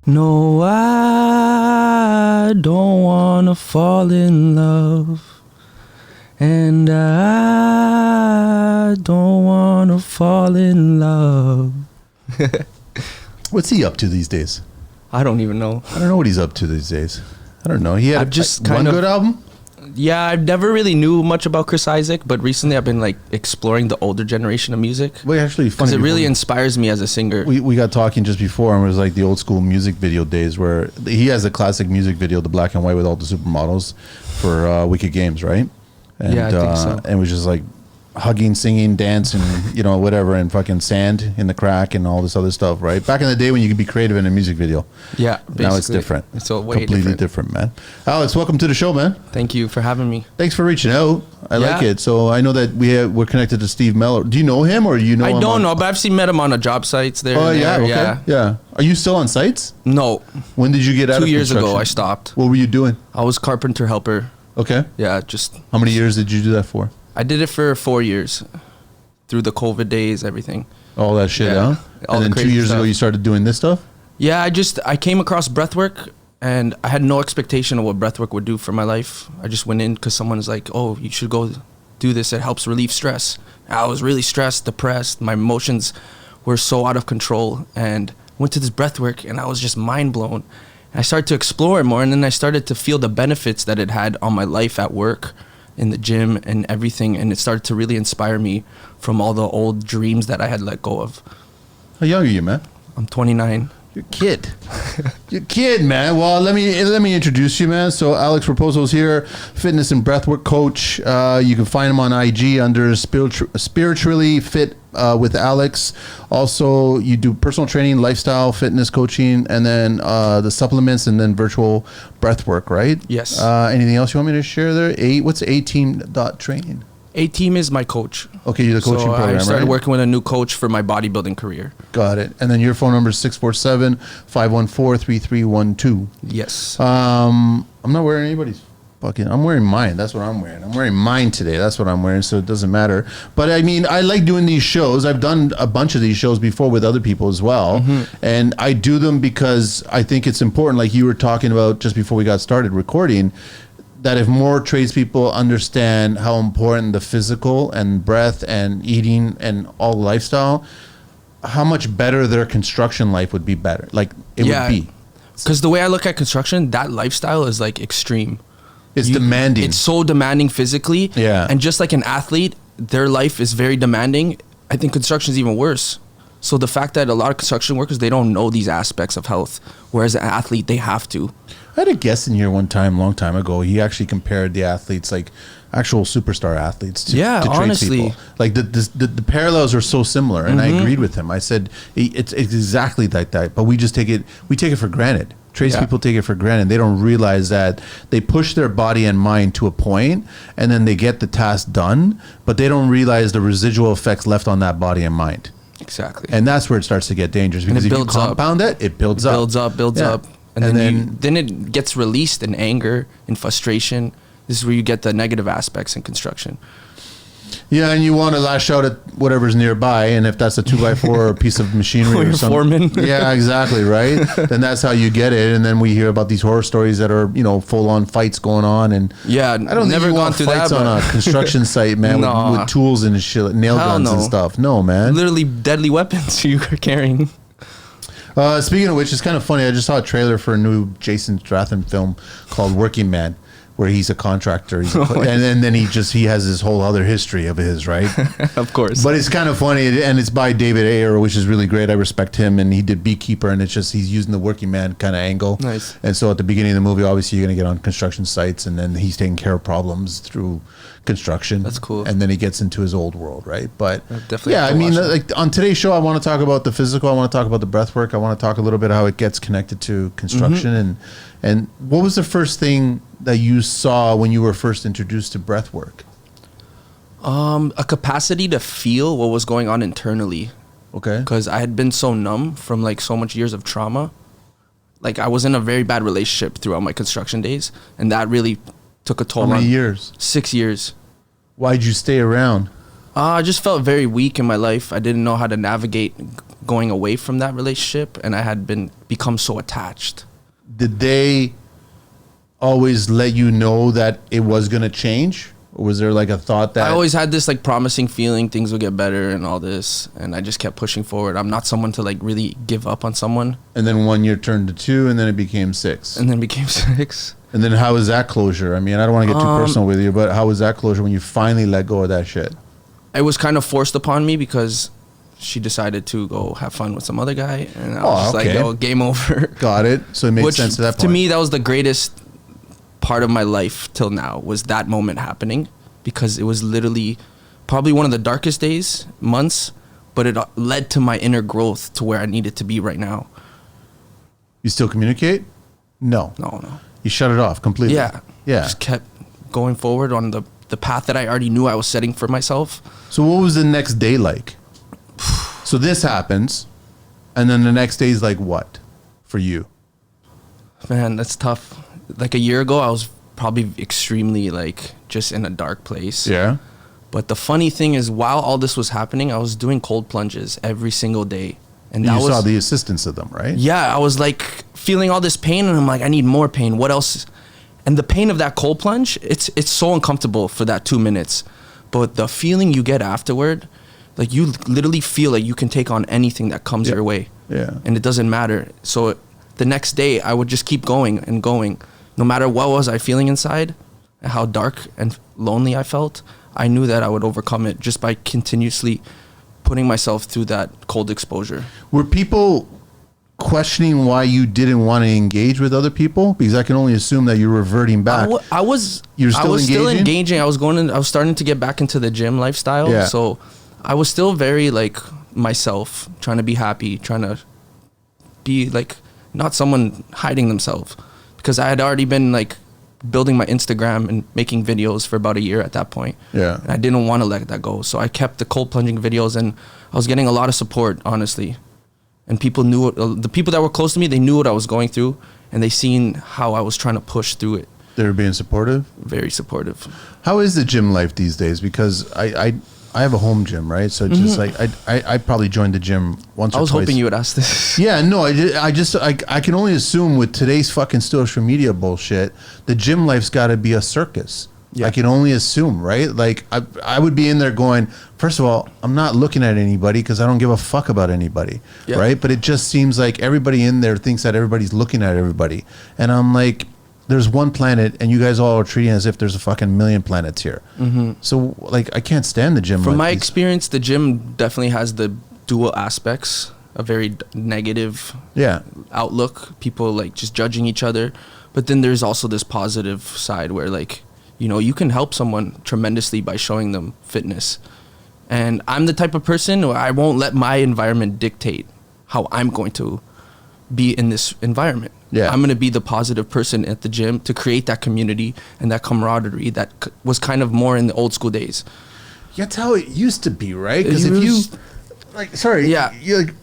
No, I don't wanna fall in love, and I don't wanna fall in love. What's he up to these days? I don't even know. I don't know what he's up to these days. I don't know. He had I've just one good album? Yeah, I never really knew much about Chris Isaac, but recently I've been like exploring the older generation of music. Well, actually, funny. Because it really inspires me as a singer. We got talking just before, and it was like the old school music video days where he has a classic music video, the black and white with all the supermodels for Wicked Games, right? And, Yeah, I think so. And it was just like hugging, singing, dancing, whatever, and fucking sand in the crack and all this other stuff, right? Back in the day when you could be creative in a music video. Yeah, basically. Now it's different. It's a way completely different, man. Alex, welcome to the show, man. Thank you for having me. Thanks for reaching out. I like Yeah. it. So I know that we're connected to Steve Mellor. Do you know him or you know him? I don't know, but I've met him on a job sites there. Oh, and yeah, there. okay. Yeah. Are you still on sites? No. When did you get out 2 of years ago, construction? I stopped. What were you doing? I was carpenter helper. Okay. Yeah, just. How many years did you do that for? I did it for 4 years. Through the COVID days, everything. All that shit, Yeah. huh? All And the then 2 crazy years ago, stuff. you started doing this stuff? Yeah, I came across breathwork, and I had no expectation of what breathwork would do for my life. I just went in because someone was like, "Oh, you should go do this. It helps relieve stress." I was really stressed, depressed. My emotions were so out of control, and went to this breathwork, and I was just mind blown. And I started to explore it more, and then I started to feel the benefits that it had on my life at work, in the gym, and everything. And it started to really inspire me from all the old dreams that I had let go of. How young are you, man? I'm 29. You're a kid. You're a kid, man. Well, let me introduce you, man. So Alex Raposo's here, fitness and breathwork coach. You can find him on IG under Spiritually Fit with Alex. Also, you do personal training, lifestyle, fitness coaching, and then the supplements, and then virtual breathwork, right? Yes. Anything else you want me to share there? What's A-Team.training? A-Team is my coach. Okay, you're the coaching So program, I started right? working with a new coach for my bodybuilding career. Got it. And then your phone number is 647-514-3312. Yes. I'm not wearing anybody's fucking. I'm wearing mine. That's what I'm wearing. I'm wearing mine today. That's what I'm wearing. So it doesn't matter. But I mean, I like doing these shows. I've done a bunch of these shows before with other people as well, and I do them because I think it's important. Like you were talking about just before we got started recording, that if more tradespeople understand how important the physical and breath and eating and all lifestyle, how much better their construction life would be better. Like it would be. Because the way I look at construction, that lifestyle is like extreme. It's demanding. It's so demanding physically. Yeah. And just like an athlete, their life is very demanding. I think construction is even worse. So the fact that a lot of construction workers, they don't know these aspects of health, whereas an athlete, they have to. I had a guest in here one time, long time ago. He actually compared the athletes, like actual superstar athletes, to honestly. tradespeople. Like the parallels are so similar, and I agreed with him. I said it's exactly like that, but we take it for granted. Tradespeople take it for granted. They don't realize that they push their body and mind to a point, and then they get the task done, but they don't realize the residual effects left on that body and mind. Exactly. And that's where it starts to get dangerous, because if you compound it builds up. Builds up. And then it gets released in anger, in frustration. This is where you get the negative aspects in construction. Yeah, and you want to lash out at whatever's nearby, and if that's a 2x4 or a piece of machinery or something. Foreman. Yeah, exactly, right? Then that's how you get it, and then we hear about these horror stories that are, full-on fights going on, and yeah, I don't never think you gone want through fights that, on a construction site, man, with tools and shit, like nail guns and stuff. No, man. Literally deadly weapons you are carrying. Speaking of which, it's kind of funny. I just saw a trailer for a new Jason Statham film called Working Man, where he's a contractor, and then he has this whole other history of his, right? Of course. But it's kind of funny, and it's by David Ayer, which is really great. I respect him, and he did Beekeeper, and it's just he's using the working man kind of angle. Nice. And so at the beginning of the movie, obviously you're going to get on construction sites, and then he's taking care of problems through construction. That's cool. And then he gets into his old world, right? But definitely yeah, I mean, like on today's show, I want to talk about the physical. I want to talk about the breath work. I want to talk a little bit how it gets connected to construction, and what was the first thing that you saw when you were first introduced to breath work? A capacity to feel what was going on internally. Okay. Because I had been so numb from like so much years of trauma. Like I was in a very bad relationship throughout my construction days, and that really took a toll. How many on years? 6 years. Why'd you stay around? I just felt very weak in my life. I didn't know how to navigate going away from that relationship, and I had become so attached. Did they always let you know that it was going to change? Or was there like a thought that... I always had this like promising feeling things would get better and all this, and I just kept pushing forward. I'm not someone to like really give up on someone. And then 1 year turned to 2, and then it became 6. And then became 6. And then how was that closure? I mean, I don't want to get too personal with you, but how was that closure when you finally let go of that shit? It was kind of forced upon me because she decided to go have fun with some other guy, and I was just like, "Yo, game over." Got it. So it made sense at that point. To me, that was the greatest part of my life till now, was that moment happening, because it was literally probably one of the darkest days, months, but it led to my inner growth to where I needed to be right now. You still communicate? No. No. You shut it off completely? Yeah. Just kept going forward on the path that I already knew I was setting for myself. So what was the next day like? So this happens, and then the next day is like what for you? Man, that's tough. Like a year ago, I was probably extremely like just in a dark place. Yeah. But the funny thing is, while all this was happening, I was doing cold plunges every single day. And you saw the assistance of them, right? Yeah, I was like feeling all this pain, and I'm like, I need more pain. What else? And the pain of that cold plunge, it's so uncomfortable for that 2 minutes. But the feeling you get afterward, like you literally feel like you can take on anything that comes your way. Yeah. And it doesn't matter. So the next day, I would just keep going and going. No matter what was I feeling inside, and how dark and lonely I felt, I knew that I would overcome it just by continuously putting myself through that cold exposure. Were people questioning why you didn't want to engage with other people? Because I can only assume that you're reverting back. I was still engaging. I was starting to get back into the gym lifestyle. Yeah. So I was still very like myself, trying to be happy, trying to be like not someone hiding themselves, because I had already been like building my Instagram and making videos for about a year at that point. Yeah. And I didn't want to let that go. So I kept the cold plunging videos, and I was getting a lot of support, honestly. And people knew it, the people that were close to me, they knew what I was going through, and they seen how I was trying to push through it. They were being supportive? Very supportive. How is the gym life these days? Because I have a home gym, right? So just like I probably joined the gym once or twice. I was hoping you would ask this. Yeah, no, I can only assume with today's fucking social media bullshit, the gym life's got to be a circus. Yeah. I can only assume, right? Like I would be in there going, first of all, I'm not looking at anybody because I don't give a fuck about anybody, right? But it just seems like everybody in there thinks that everybody's looking at everybody, and I'm like, there's one planet, and you guys all are treating it as if there's a fucking million planets here. Mm-hmm. So like, I can't stand the gym. From my experience, the gym definitely has the dual aspects, a very negative outlook. People like just judging each other, but then there's also this positive side where like, you know, you can help someone tremendously by showing them fitness. And I'm the type of person where I won't let my environment dictate how I'm going to be in this environment. Yeah. I'm going to be the positive person at the gym to create that community and that camaraderie that was kind of more in the old school days. That's how it used to be, right? Because if you, like, sorry, you like,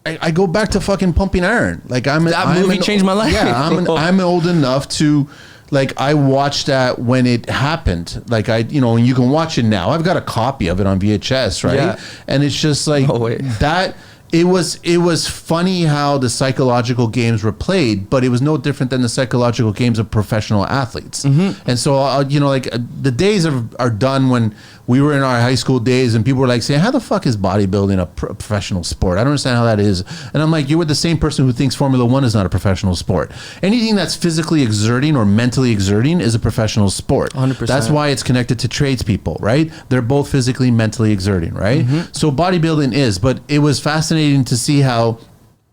I go back to fucking Pumping Iron. Like that movie changed my life. Yeah, I'm old enough to, like, I watched that when it happened. Like and you can watch it now. I've got a copy of it on VHS, right? Yeah. And it's just like that. It was funny how the psychological games were played, but it was no different than the psychological games of professional athletes. Mm-hmm. And so, like the days are done when we were in our high school days and people were like saying, how the fuck is bodybuilding a professional sport? I don't understand how that is. And I'm like, you were the same person who thinks Formula One is not a professional sport. Anything that's physically exerting or mentally exerting is a professional sport. 100%. That's why it's connected to tradespeople, right? They're both physically, mentally exerting, right? Mm-hmm. So bodybuilding is, but it was fascinating to see how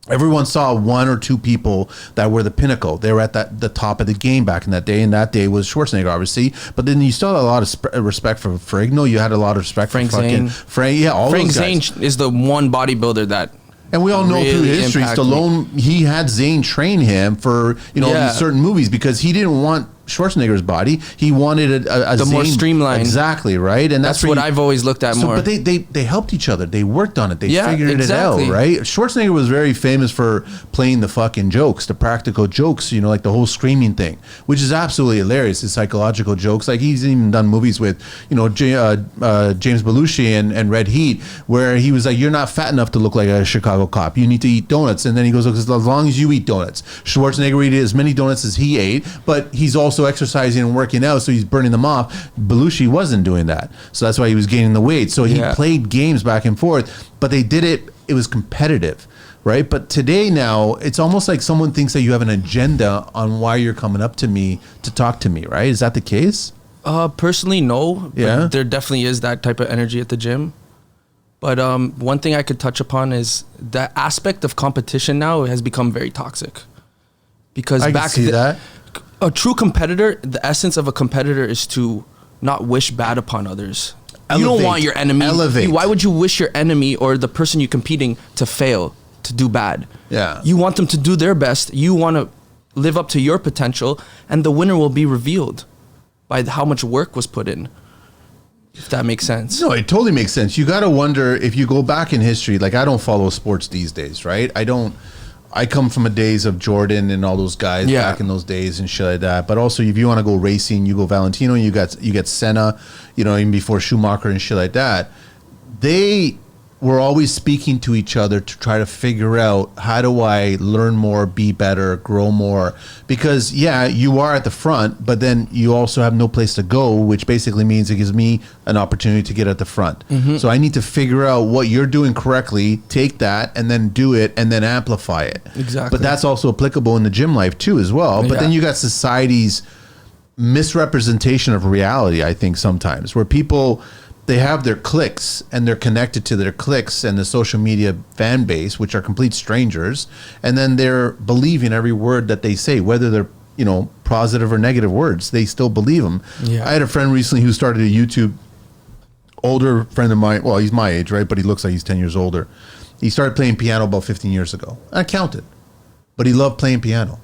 everyone saw one or two people that were the pinnacle. They were at the top of the game back in that day, and that day was Schwarzenegger, obviously. But then you still had a lot of respect for Ferrigno. You had a lot of respect for fucking Frank. Yeah, all those guys. Frank Zane is the one bodybuilder that. And we all know really through history, Stallone, he had Zane train him for these certain movies because he didn't want Schwarzenegger's body. He wanted a The more streamlined. Exactly, right? And That's what I've always looked at more. But they helped each other. They worked on it. They figured exactly. it out, right? Schwarzenegger was very famous for playing the fucking jokes, the practical jokes, like the whole screaming thing, which is absolutely hilarious. His psychological jokes. Like he's even done movies with, James Belushi and Red Heat, where he was like, you're not fat enough to look like a Chicago cop. You need to eat donuts. And then he goes, as long as you eat donuts. Schwarzenegger ate as many donuts as he ate, but he's also exercising and working out, so he's burning them off. Belushi wasn't doing that, so that's why he was gaining the weight. So he played games back and forth, but they did it was competitive, right? But today now it's almost like someone thinks that you have an agenda on why you're coming up to me to talk to me, right? Is that the case? Personally, no. Yeah, there definitely is that type of energy at the gym. But one thing I could touch upon is that aspect of competition now has become very toxic. Because I can see that. A true competitor, the essence of a competitor is to not wish bad upon others. You don't want your enemy. Why would you wish your enemy or the person you're competing to fail, to do bad? Yeah. You want them to do their best. You want to live up to your potential, and the winner will be revealed by how much work was put in. If that makes sense. No, it totally makes sense. You got to wonder if you go back in history. Like I don't follow sports these days, right? I come from a days of Jordan and all those guys back in those days and shit like that. But also, if you want to go racing, you go Valentino. You get Senna, even before Schumacher and shit like that. They were always speaking to each other to try to figure out, how do I learn more, be better, grow more? Because you are at the front, but then you also have no place to go, which basically means it gives me an opportunity to get at the front. Mm-hmm. So I need to figure out what you're doing correctly, take that and then do it and then amplify it. Exactly. But that's also applicable in the gym life too as well. But then you got society's misrepresentation of reality, I think sometimes, where people, they have their cliques and they're connected to their cliques and the social media fan base, which are complete strangers. And then they're believing every word that they say, whether they're, positive or negative words, they still believe them. Yeah. I had a friend recently who started a YouTube, older friend of mine. Well, he's my age, right? But he looks like he's 10 years older. He started playing piano about 15 years ago. I counted, but he loved playing piano,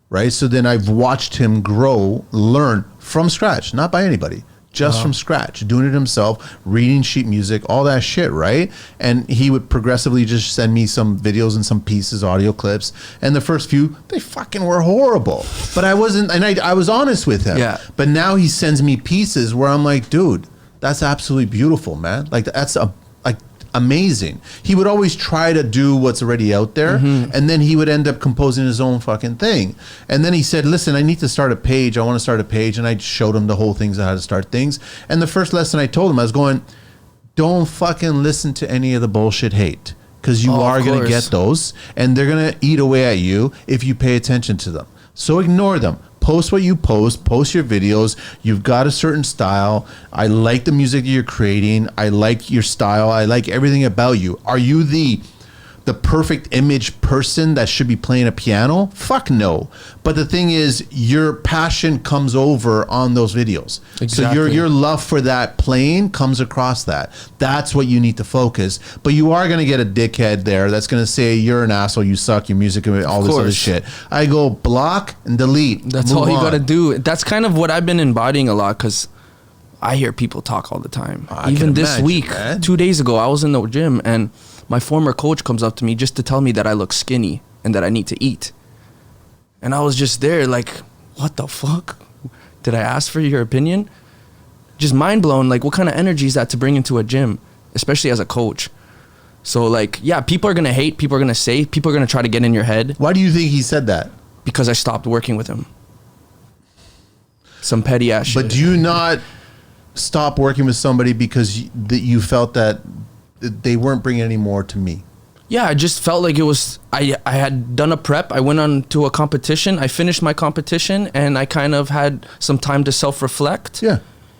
right? So then I've watched him grow, learn from scratch, not by anybody. Just from scratch, doing it himself, reading sheet music, all that shit, right? And he would progressively just send me some videos and some pieces, audio clips. And the first few, they fucking were horrible. But I wasn't, and I was honest with him. Yeah. But now he sends me pieces where I'm like, dude, that's absolutely beautiful, man. Like that's amazing. He would always try to do what's already out there, and then he would end up composing his own fucking thing. And then he said, listen, I need to start a page. I want to start a page. And I showed him the whole things on how to start things. And the first lesson I told him, I was going, don't fucking listen to any of the bullshit hate, because you are going to get those, and they're going to eat away at you if you pay attention to them. So ignore them. Post what you post your videos. You've got a certain style. I like the music you're creating. I like your style. I like everything about you. Are you the perfect image person that should be playing a piano? Fuck no. But the thing is, your passion comes over on those videos. Exactly. So your love for that playing comes across that. That's what you need to focus. But you are going to get a dickhead there that's going to say, you're an asshole, you suck, your music, and all this other shit. I go block and delete. That's all you got to do. That's kind of what I've been embodying a lot, because I hear people talk all the time. Even this week, 2 days ago, I was in the gym and my former coach comes up to me just to tell me that I look skinny and that I need to eat. And I was just there like, what the fuck? Did I ask for your opinion? Just mind blown. Like, what kind of energy is that to bring into a gym, especially as a coach? So like, people are going to hate, people are going to say, people are going to try to get in your head. Why do you think he said that? Because I stopped working with him. Some petty ass shit. But do you not stop working with somebody because you felt that they weren't bringing any more to me? Yeah, I just felt like it was, I had done a prep. I went on to a competition. I finished my competition and I kind of had some time to self-reflect. Yeah.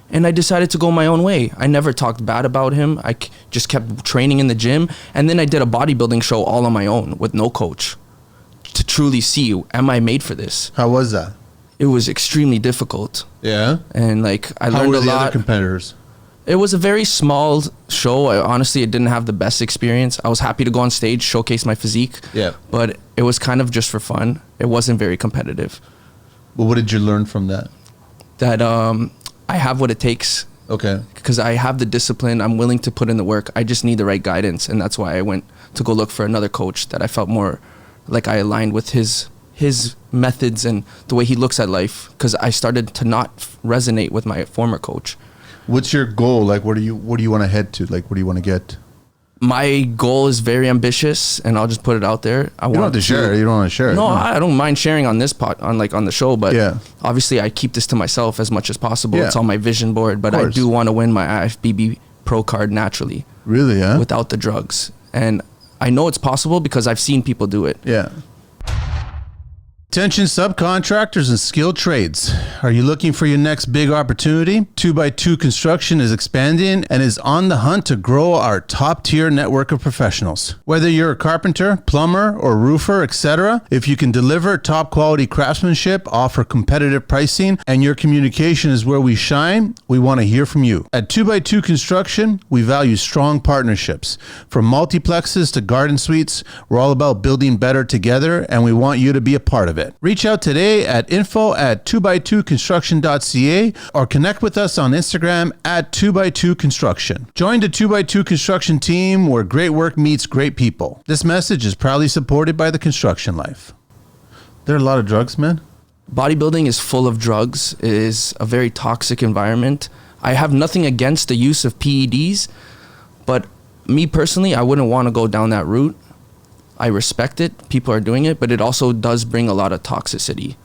And I decided to go my own way. I never talked bad about him. I just kept training in the gym. And then I did a bodybuilding show all on my own with no coach to truly see, am I made for this? How was that? It was extremely difficult. Yeah. And like, I learned a lot. How were the other competitors? It was a very small show. Honestly, it didn't have the best experience. I was happy to go on stage, showcase my physique. Yeah. But it was kind of just for fun. It wasn't very competitive. Well, what did you learn from that? that I have what it takes. Okay. Because I have the discipline. I'm willing to put in the work. I just need the right guidance. And that's why I went to go look for another coach that I felt more like I aligned with his methods and the way he looks at life. Because I started to not resonate with my former coach. What's your goal? Like, what do you want to head to? Like, what do you want to get? My goal is very ambitious, and I'll just put it out there. You don't have to share it. You don't want to share it. No, I don't mind sharing on this on the show, but obviously I keep this to myself as much as possible. It's on my vision board, but I do want to win my IFBB Pro card naturally. Really, yeah? Without the drugs. And I know it's possible because I've seen people do it. Yeah. Attention subcontractors and skilled trades. Are you looking for your next big opportunity? 2x2 Construction is expanding and is on the hunt to grow our top-tier network of professionals. Whether you're a carpenter, plumber, or roofer, etc., if you can deliver top-quality craftsmanship, offer competitive pricing, and your communication is where we shine, we want to hear from you. At 2x2 Construction, we value strong partnerships. From multiplexes to garden suites, we're all about building better together, and we want you to be a part of it. Reach out today at info@2x2construction.ca or connect with us on Instagram at 2x2construction. Join the 2x2 Construction team where great work meets great people. This message is proudly supported by the Construction Life. There are a lot of drugs, man. Bodybuilding is full of drugs. It is a very toxic environment. I have nothing against the use of PEDs, but me personally, I wouldn't want to go down that route. I respect it. People are doing it, but it also does bring a lot of toxicity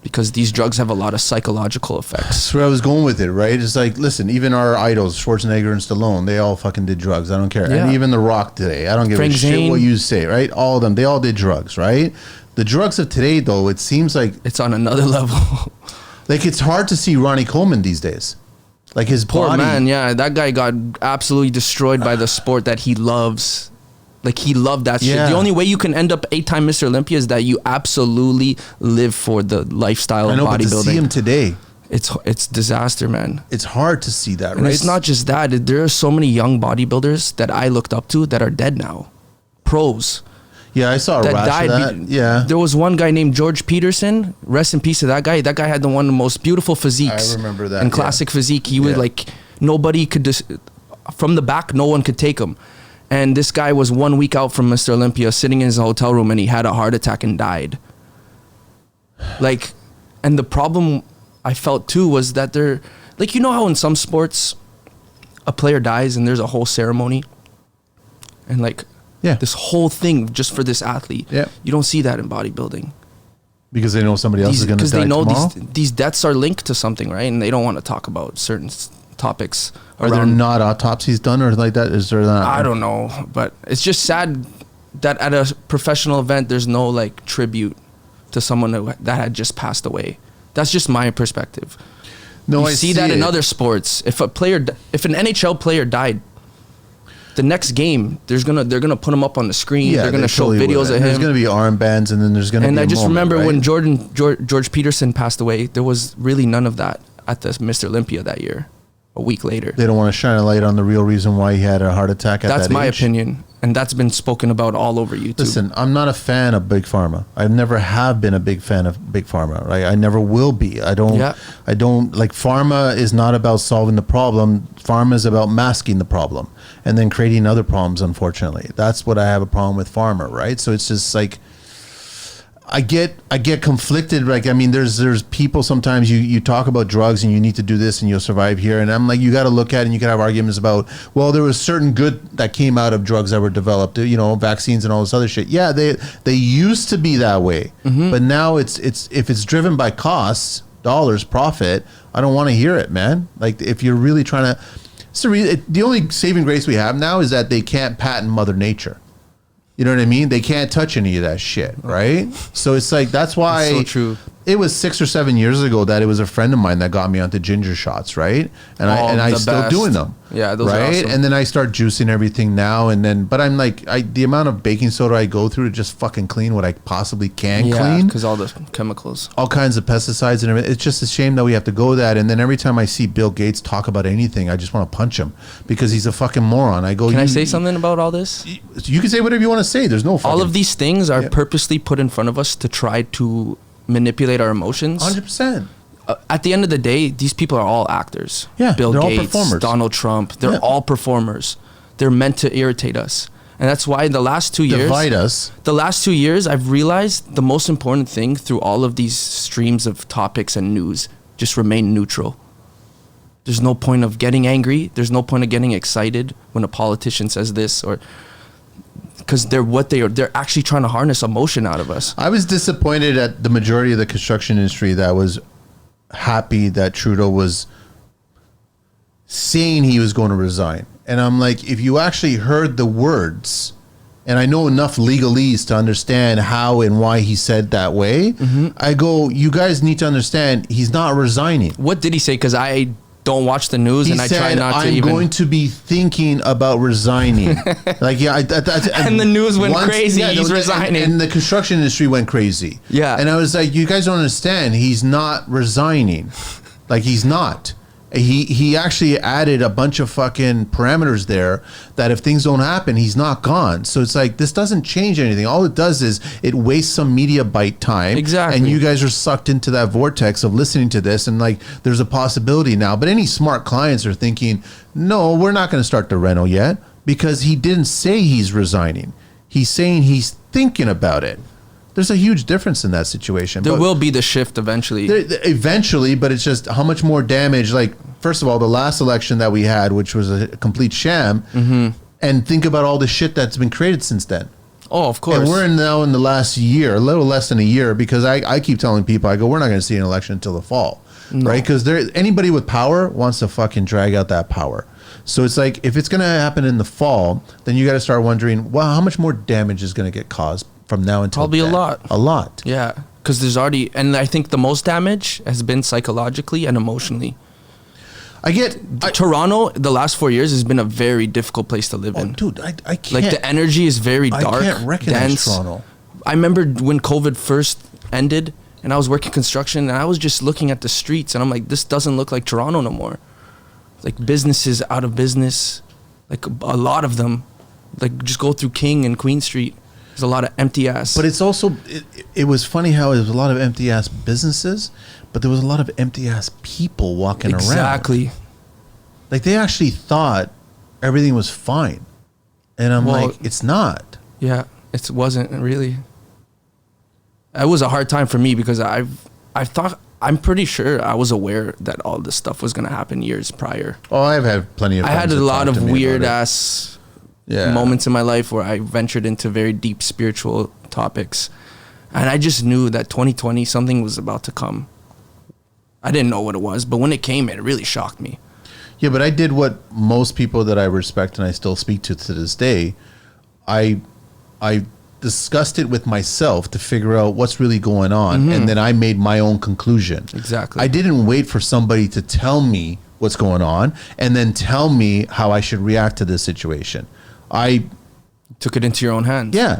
because these drugs have a lot of psychological effects. That's where I was going with it, right? It's like, listen, even our idols, Schwarzenegger and Stallone, they all fucking did drugs. I don't care. Yeah. And even The Rock today, I don't give a shit what you say, right? All of them, they all did drugs, right? The drugs of today, though, it seems like it's on another level. Like, it's hard to see Ronnie Coleman these days. Like, his poor body. man, yeah, that guy got absolutely destroyed by the sport that he loves. Like, he loved that shit. The only way you can end up 8-time Mr. Olympia is that you absolutely live for the lifestyle of bodybuilding. But to see him today, it's disaster, man. It's hard to see that, and right? It's not just that. There are so many young bodybuilders that I looked up to that are dead now. Pros. Yeah, I saw a rash of that. Yeah. There was one guy named George Peterson. Rest in peace to that guy. That guy had one of the most beautiful physiques. I remember that. And classic physique. He was like, nobody could, from the back, no one could take him. And this guy was 1 week out from Mr. Olympia, sitting in his hotel room, and he had a heart attack and died. Like, and the problem I felt too was that they're, like, you know how in some sports, a player dies and there's a whole ceremony? And like, this whole thing just for this athlete. Yeah. You don't see that in bodybuilding. Because they know somebody else is going to die tomorrow? Because they know these deaths are linked to something, right? And they don't want to talk about certain topics. Are there not autopsies done or like that? Is there not? I don't know, but it's just sad that at a professional event there's no like tribute to someone that had just passed away. That's just my perspective. No, I see that in other sports. If an NHL player died, the next game they're gonna put him up on the screen. They're gonna show videos of him. There's gonna be armbands, and then there's gonna. And be I just remember when right? George Peterson passed away, there was really none of that at the Mr. Olympia that year. A week later, they don't want to shine a light on the real reason why he had a heart attack at that age. That's my opinion, and that's been spoken about all over YouTube. Listen, I'm not a fan of Big Pharma. I never have been a big fan of Big Pharma. Right? I never will be. I don't like. Pharma is not about solving the problem. Pharma is about masking the problem and then creating other problems. Unfortunately, that's what I have a problem with pharma. Right? So it's just like. I get conflicted. Like, I mean, there's people sometimes you talk about drugs and you need to do this and you'll survive here. And I'm like, you got to look at it and you can have arguments about, well, there was certain good that came out of drugs that were developed, you know, vaccines and all this other shit. Yeah, they used to be that way. Mm-hmm. But now it's if it's driven by costs, dollars, profit, I don't want to hear it, man. Like, if you're really trying to, the only saving grace we have now is that they can't patent Mother Nature. You know what I mean? They can't touch any of that shit, right? So it's like, that's why so true. It was 6 or 7 years ago that it was a friend of mine that got me onto ginger shots, right? And I still doing them. Yeah, those right? are awesome. And then I start juicing everything now and then, but I'm like, the amount of baking soda I go through to just fucking clean what I possibly can clean. because all the chemicals. All kinds of pesticides and everything. It's just a shame that we have to go that. And then every time I see Bill Gates talk about anything, I just want to punch him because he's a fucking moron. I go, Can I say something about all this? You can say whatever you want to say. There's no fucking... All of these things are purposely put in front of us to try to manipulate our emotions. 100%. At the end of the day, these people are all actors. Yeah, Bill they're all Gates, performers. Donald Trump, they're all performers. They're meant to irritate us. And that's why the last 2 years... Divide us. The last 2 years, I've realized the most important thing through all of these streams of topics and news, just remain neutral. There's no point of getting angry. There's no point of getting excited when a politician says this, or... Because they're actually trying to harness emotion out of us. I was disappointed at the majority of the construction industry that was happy that Trudeau was saying he was going to resign. And I'm like, if you actually heard the words, and I know enough legalese to understand how and why he said that way, I go, you guys need to understand he's not resigning. What did he say? Because I don't watch the news, and I try not to I'm going to be thinking about resigning. Like, yeah. And the news went crazy. He's resigning. And the construction industry went crazy. Yeah. And I was like, you guys don't understand. He's not resigning. Like, he's not. He actually added a bunch of fucking parameters there that if things don't happen, he's not gone. So it's like, this doesn't change anything. All it does is it wastes some media bite time. Exactly. And you guys are sucked into that vortex of listening to this, and like, there's a possibility now. But any smart clients are thinking, no, we're not going to start the reno yet, because he didn't say he's resigning. He's saying he's thinking about it. There's a huge difference in that situation. There will be the shift eventually. Eventually, but it's just how much more damage. Like, first of all, the last election that we had, which was a complete sham, and think about all the shit that's been created since then. Oh, of course. And we're now in the last year, a little less than a year, because I keep telling people, I go, we're not going to see an election until the fall, right? Because anybody with power wants to fucking drag out that power. So it's like, if it's going to happen in the fall, then you got to start wondering, well, how much more damage is going to get caused from now until probably then? a lot. Yeah. Yeah, because there's already, and I think the most damage has been psychologically and emotionally. Toronto, the last 4 years has been a very difficult place to live in. Dude, I can't. Like, the energy is very dark. I can't recognize dense. Toronto. I remember when COVID first ended, and I was working construction, and I was just looking at the streets, and I'm like, this doesn't look like Toronto no more. Like, businesses out of business, like a lot of them. Like, just go through King and Queen Street. There's a lot of empty ass. But it's also, it was funny how there was a lot of empty ass businesses, but there was a lot of empty ass people walking around. Exactly. Like, they actually thought everything was fine. And I'm like, it's not. Yeah, it wasn't really. It was a hard time for me because I thought, I'm pretty sure I was aware that all this stuff was going to happen years prior. Oh, I've had plenty of I had a lot of weird ass moments in my life where I ventured into very deep spiritual topics. And I just knew that 2020, something was about to come. I didn't know what it was, but when it came, it really shocked me. Yeah, but I did what most people that I respect and I still speak to this day. I discussed it with myself to figure out what's really going on, and then I made my own conclusion. Exactly. I didn't wait for somebody to tell me what's going on and then tell me how I should react to this situation. I took it into your own hands. Yeah.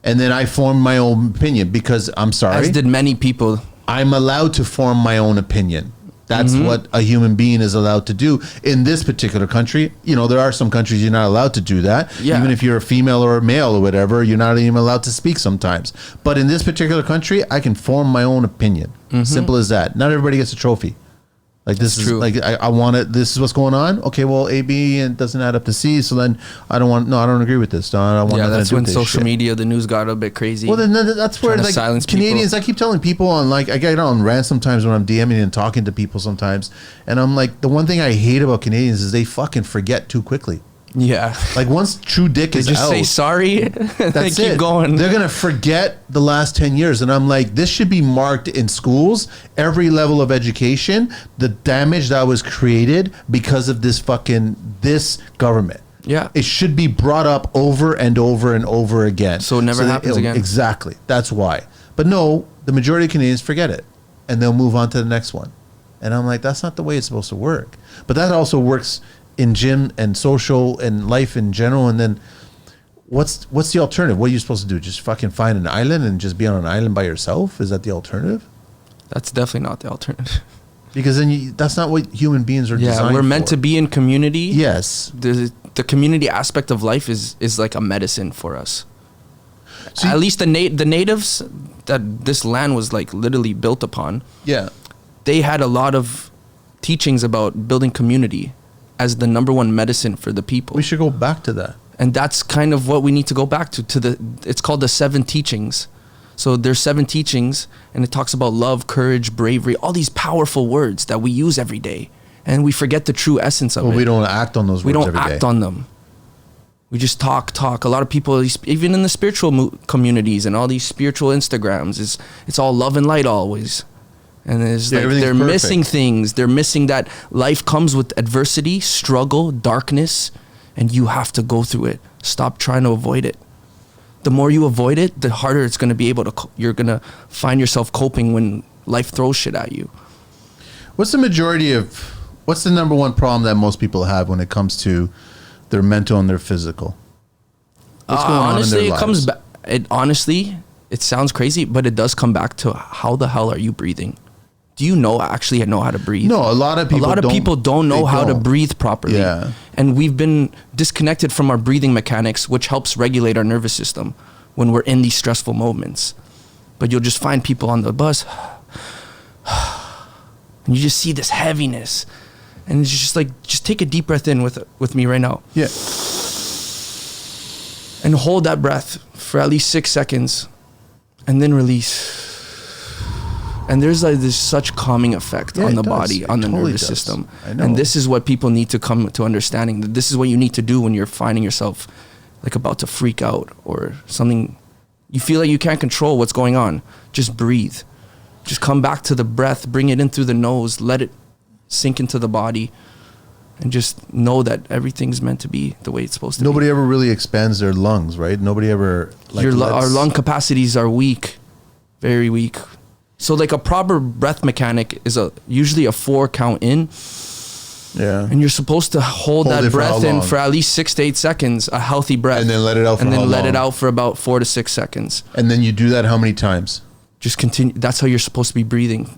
And then I formed my own opinion because, I'm sorry, as did many people. I'm allowed to form my own opinion. That's what a human being is allowed to do in this particular country. You know, there are some countries you're not allowed to do that. Yeah. Even if you're a female or a male or whatever, you're not even allowed to speak sometimes. But in this particular country, I can form my own opinion. Simple as that. Not everybody gets a trophy. Like, this is true. Like, I want it. This is what's going on. Okay, well, A, B, and doesn't add up to C. So then I don't agree with this. No, I don't want that. That's when social media, the news got a bit crazy. Well, then that's where, like, Canadians, people. I keep telling people on, like, I get on rants sometimes when I'm DMing and talking to people sometimes. And I'm like, the one thing I hate about Canadians is they fucking forget too quickly. Yeah. Like, once true dick is out, they just say sorry. They keep going. They're going to forget the last 10 years. And I'm like, this should be marked in schools, every level of education, the damage that was created because of this government. Yeah. It should be brought up over and over and over again. So it never happens again. Exactly. That's why. But no, the majority of Canadians forget it. And they'll move on to the next one. And I'm like, that's not the way it's supposed to work. But that also works in gym and social and life in general. And then what's the alternative? What are you supposed to do? Just fucking find an island and just be on an island by yourself? Is that the alternative? That's definitely not the alternative. Because then that's not what human beings are designed for. Yeah, we're meant to be in community. Yes. The community aspect of life is like a medicine for us. At least the natives that this land was like literally built upon. Yeah. they had a lot of teachings about building community as the number one medicine for the people. We should go back to that. And that's kind of what we need to go back to it's called the 7 teachings. So there's 7 teachings, and it talks about love, courage, bravery, all these powerful words that we use every day. And we forget the true essence of it. Well, we don't act on those words every day. We don't act on them. We just talk. A lot of people, even in the spiritual communities and all these spiritual Instagrams, it's all love and light always. And it's like they're perfect. Missing things. They're missing that life comes with adversity, struggle, darkness, and you have to go through it. Stop trying to avoid it. The more you avoid it, the harder it's going to be you're going to find yourself coping when life throws shit at you. What's the number one problem that most people have when it comes to their mental and their physical? What's going on in their lives? Comes back. Honestly, it sounds crazy, but it does come back to how the hell are you breathing? Do you actually know how to breathe? No, a lot of people don't know how to breathe properly. Yeah. And we've been disconnected from our breathing mechanics, which helps regulate our nervous system when we're in these stressful moments. But you'll just find people on the bus and you just see this heaviness. And it's just like, just take a deep breath in with me right now. Yeah. And hold that breath for at least 6 seconds and then release. And there's such calming effect on the body, on the nervous system. And this is what people need to come to understanding, that this is what you need to do when you're finding yourself like about to freak out or something. You feel like you can't control what's going on. Just breathe. Just come back to the breath, bring it in through the nose, let it sink into the body, and just know that everything's meant to be the way it's supposed to be. Nobody ever really expands their lungs, right? Nobody ever our lung capacities are weak, very weak. So like a proper breath mechanic is usually a 4 count in. Yeah. And you're supposed to hold that breath in for at least 6 to 8 seconds, a healthy breath. And then let it out for And then let it out for about 4 to 6 seconds. And then you do that how many times? Just continue. That's how you're supposed to be breathing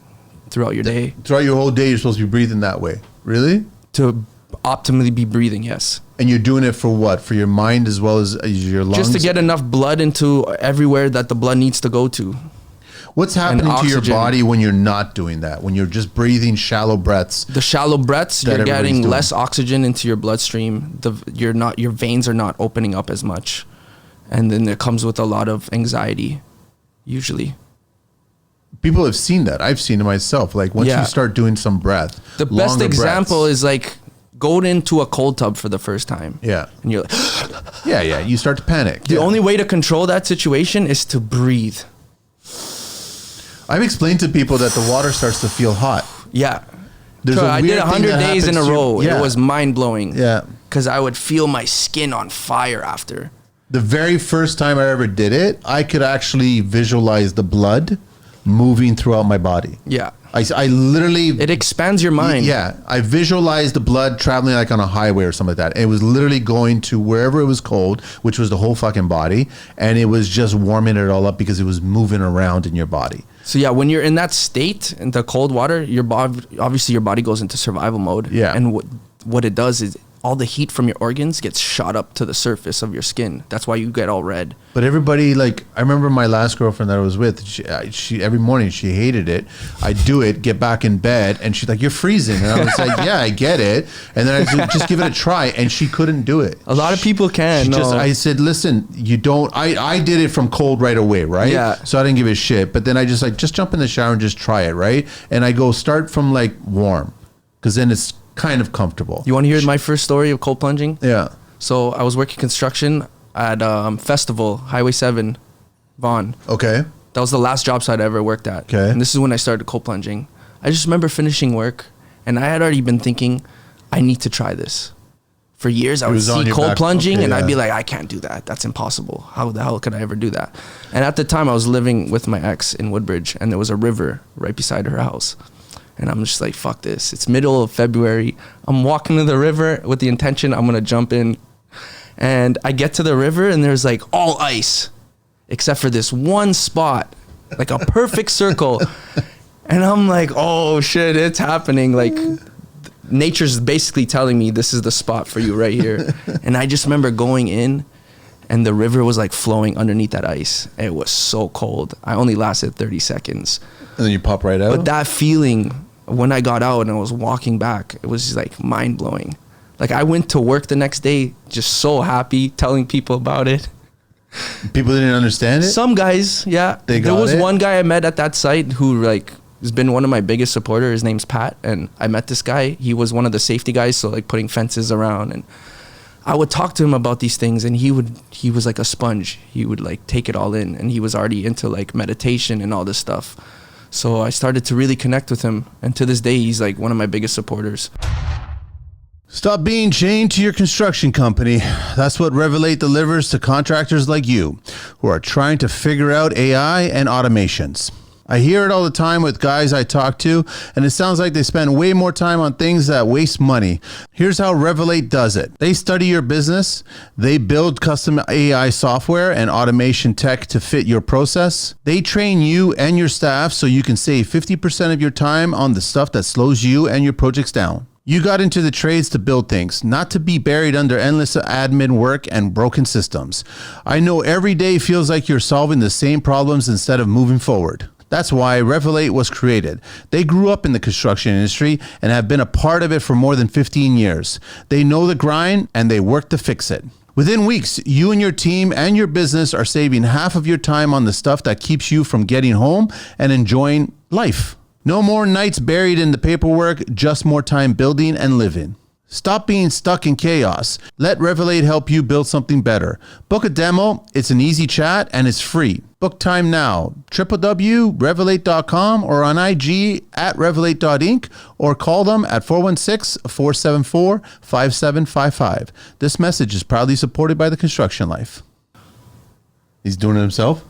throughout your day. Throughout your whole day, you're supposed to be breathing that way. Really? To optimally be breathing, yes. And you're doing it for what? For your mind as well as your lungs? Just to get enough blood into everywhere that the blood needs to go to. What's happening to your body when you're not doing that? When you're just breathing shallow breaths? The shallow breaths, you're getting less oxygen into your bloodstream. Your veins are not opening up as much. And then it comes with a lot of anxiety, usually. People have seen that. I've seen it myself. Like once you start doing some breath. The best example is like go into a cold tub for the first time. Yeah. And you're like, yeah. You start to panic. The only way to control that situation is to breathe. I've explained to people that the water starts to feel hot. Yeah. I did 100 days in a row. It was mind blowing. Yeah. Because I would feel my skin on fire after. The very first time I ever did it, I could actually visualize the blood moving throughout my body. Yeah. I literally... It expands your mind. Yeah. I visualized the blood traveling like on a highway or something like that. It was literally going to wherever it was cold, which was the whole fucking body. And it was just warming it all up because it was moving around in your body. So yeah, when you're in that state, in the cold water, obviously your body goes into survival mode. Yeah. And what it does is all the heat from your organs gets shot up to the surface of your skin. That's why you get all red. But everybody, like, I remember my last girlfriend that I was with, she every morning she hated it. I'd do it, get back in bed, and she's like, "You're freezing." And I was like, "Yeah, I get it." And then I said, "Just give it a try." And she couldn't do it. A lot of people can. I said, "Listen, you don't." I did it from cold right away, right? Yeah. So I didn't give a shit. But then I just jump in the shower and just try it, right? And I go start from like warm, because then it's kind of comfortable. You want to hear my first story of cold plunging? Yeah. So I was working construction at Festival, Highway 7, Vaughan. Okay. That was the last job site I ever worked at. Okay. And this is when I started cold plunging. I just remember finishing work, and I had already been thinking, I need to try this. For years, I would see cold plunging, and I'd be like, I can't do that. That's impossible. How the hell could I ever do that? And at the time, I was living with my ex in Woodbridge, and there was a river right beside her house. And I'm just like, fuck this. It's middle of February. I'm walking to the river with the intention I'm going to jump in. And I get to the river and there's like all ice, except for this one spot, like a perfect circle. And I'm like, oh shit, it's happening. Like nature's basically telling me this is the spot for you right here. And I just remember going in and the river was like flowing underneath that ice. It was so cold. I only lasted 30 seconds. And then you pop right out? But that feeling when I got out and I was walking back, it was just like mind blowing. Like I went to work the next day just so happy, telling people about it. People didn't understand it? Some guys, yeah. There was one guy I met at that site who like has been one of my biggest supporters. His name's Pat, and I met this guy. He was one of the safety guys, so like putting fences around, and I would talk to him about these things, and he was like a sponge. He would like take it all in, and he was already into like meditation and all this stuff. So I started to really connect with him, and to this day he's like one of my biggest supporters. Stop being chained to your construction company. That's what Revelate delivers to contractors like you who are trying to figure out AI and automations. I hear it all the time with guys I talk to, and it sounds like they spend way more time on things that waste money. Here's how Revelate does it. They study your business, they build custom AI software and automation tech to fit your process. They train you and your staff so you can save 50% of your time on the stuff that slows you and your projects down. You got into the trades to build things, not to be buried under endless admin work and broken systems. I know every day feels like you're solving the same problems instead of moving forward. That's why Revelate was created. They grew up in the construction industry and have been a part of it for more than 15 years. They know the grind and they work to fix it. Within weeks, you and your team and your business are saving half of your time on the stuff that keeps you from getting home and enjoying life. No more nights buried in the paperwork, just more time building and living. Stop being stuck in chaos. Let Revelate help you build something better. Book a demo. It's an easy chat and it's free. Book time now. www.revelate.com or on IG at revelate.inc or call them at 416-474-5755. This message is proudly supported by the Construction Life. He's doing it himself?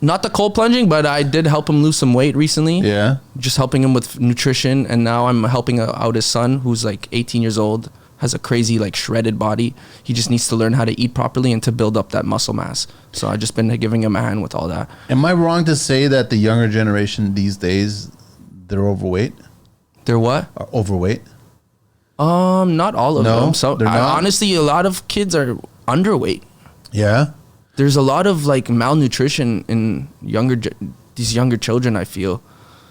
Not the cold plunging, but I did help him lose some weight recently. Yeah. Just helping him with nutrition. And now I'm helping out his son, who's like 18 years old, has a crazy like shredded body. He just needs to learn how to eat properly and to build up that muscle mass. So I've just been giving him a hand with all that. Am I wrong to say that the younger generation these days, they're overweight? They're what? Are overweight? Not all of them. So they're not? Honestly, a lot of kids are underweight. Yeah. There's a lot of like malnutrition in these younger children, I feel.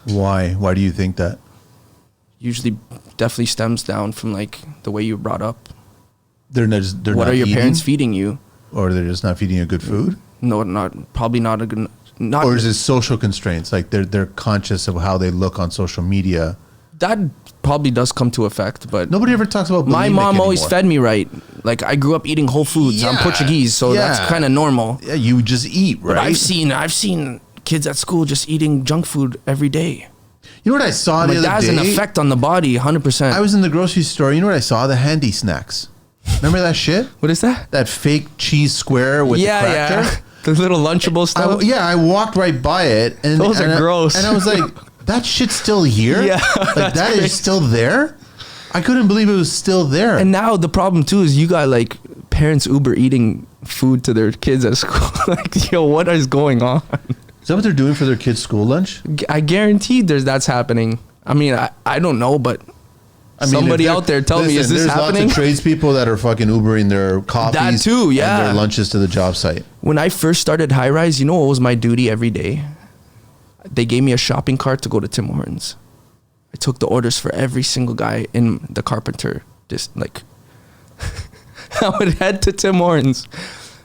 Why? Why do you think that? Usually definitely stems down from like the way you were brought up. They're What not are your eating? parents feeding you? Or they're just not feeding you good food? No, probably not a good. Not. Or is it social constraints? Like they're conscious of how they look on social media. That probably does come to effect, but Nobody ever talks about my bulimic mom always anymore. fed me right. Like I grew up eating Whole Foods. I'm Yeah, Portuguese, so that's yeah. kind of normal. Yeah, you just eat, right? But I've seen kids at school just eating junk food every day. You know what I saw the Like other that has day? an effect on the body, 100%. I was in the grocery store. You know what I saw? The handy snacks. Remember that shit? What is that? That fake cheese square with the cracker? Yeah. The little Lunchable stuff. I walked right by it. And Those are gross. And I was like, that shit's still here? Yeah, Like that is still there? I couldn't believe it was still there. And now the problem too is you got like parents Uber eating food to their kids at school. Like, yo, what is going on? Is that what they're doing for their kids' school lunch? I guarantee there's happening. I mean, I don't know, but somebody out there tell me, is this happening? There's lots of tradespeople that are fucking Ubering their coffees That too, yeah. and their lunches to the job site. When I first started High Rise, you know what was my duty every day? They gave me a shopping cart to go to Tim Hortons. I took the orders for every single guy in the carpenter. Just like, I would head to Tim Hortons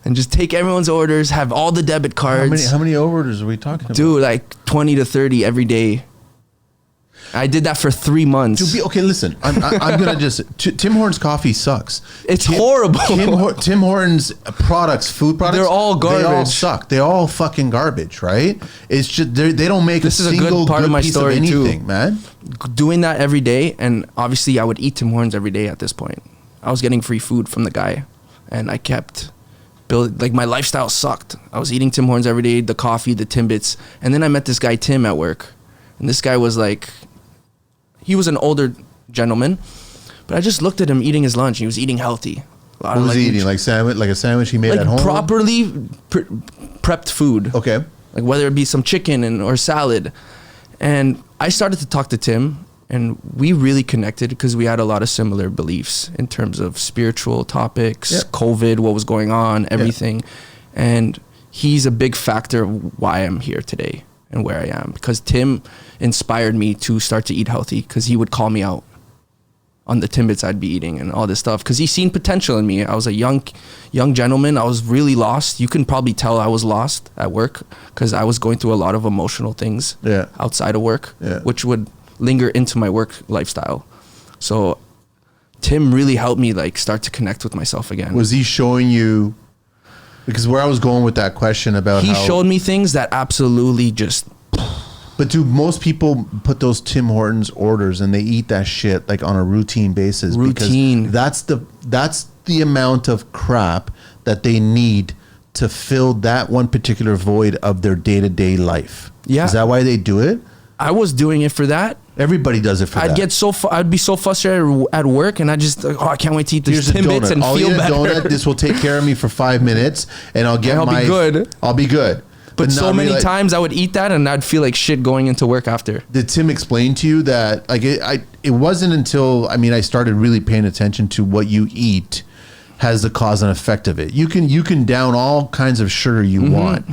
and just take everyone's orders, have all the debit cards. How many orders are we talking about? Dude, like 20 to 30 every day. I did that for 3 months. Okay, listen. I'm gonna just. Tim Hortons coffee sucks. It's horrible. Tim Hortons products, food products, They're all garbage. They all suck. They're all fucking garbage, right? It's just they don't make This a is a single good part of my piece story, of anything, too. man. Doing that every day, and obviously I would eat Tim Hortons every day at this point. I was getting free food from the guy, and I kept building. Like my lifestyle sucked. I was eating Tim Hortons every day, the coffee, the Timbits, and then I met this guy Tim at work, and this guy was like. He was an older gentleman, but I just looked at him eating his lunch. He was eating healthy. What was he eating? Like a sandwich he made at home? Properly prepped food. Okay. Like whether it be some chicken or salad. And I started to talk to Tim, and we really connected because we had a lot of similar beliefs in terms of spiritual topics, Yep. COVID, what was going on, everything. And he's a big factor of why I'm here today. and where I am, because Tim inspired me to start to eat healthy, because he would call me out on the Timbits I'd be eating and all this stuff, because he's seen potential in me. I was a young gentleman. I was really lost. You can probably tell I was lost at work, because I was going through a lot of emotional things outside of work, which would linger into my work lifestyle. So Tim really helped me like start to connect with myself again. Was he showing you, because where I was going with that question about he showed me things that absolutely just. But do most people put those Tim Hortons orders and they eat that shit like on a routine basis? Routine. Because that's the amount of crap that they need to fill that one particular void of their day-to-day life. Yeah. Is that why they do it? I was doing it for that. Everybody does it for that. I'd be so frustrated at work, and I just, I can't wait to eat this Timbits and I'll feel eat a better. donut. This will take care of me for 5 minutes, and I'll be good. I'll be good. But so many times I would eat that and I'd feel like shit going into work after. Did Tim explain to you that like it wasn't until I started really paying attention to what you eat has the cause and effect of it. You can down all kinds of sugar you want,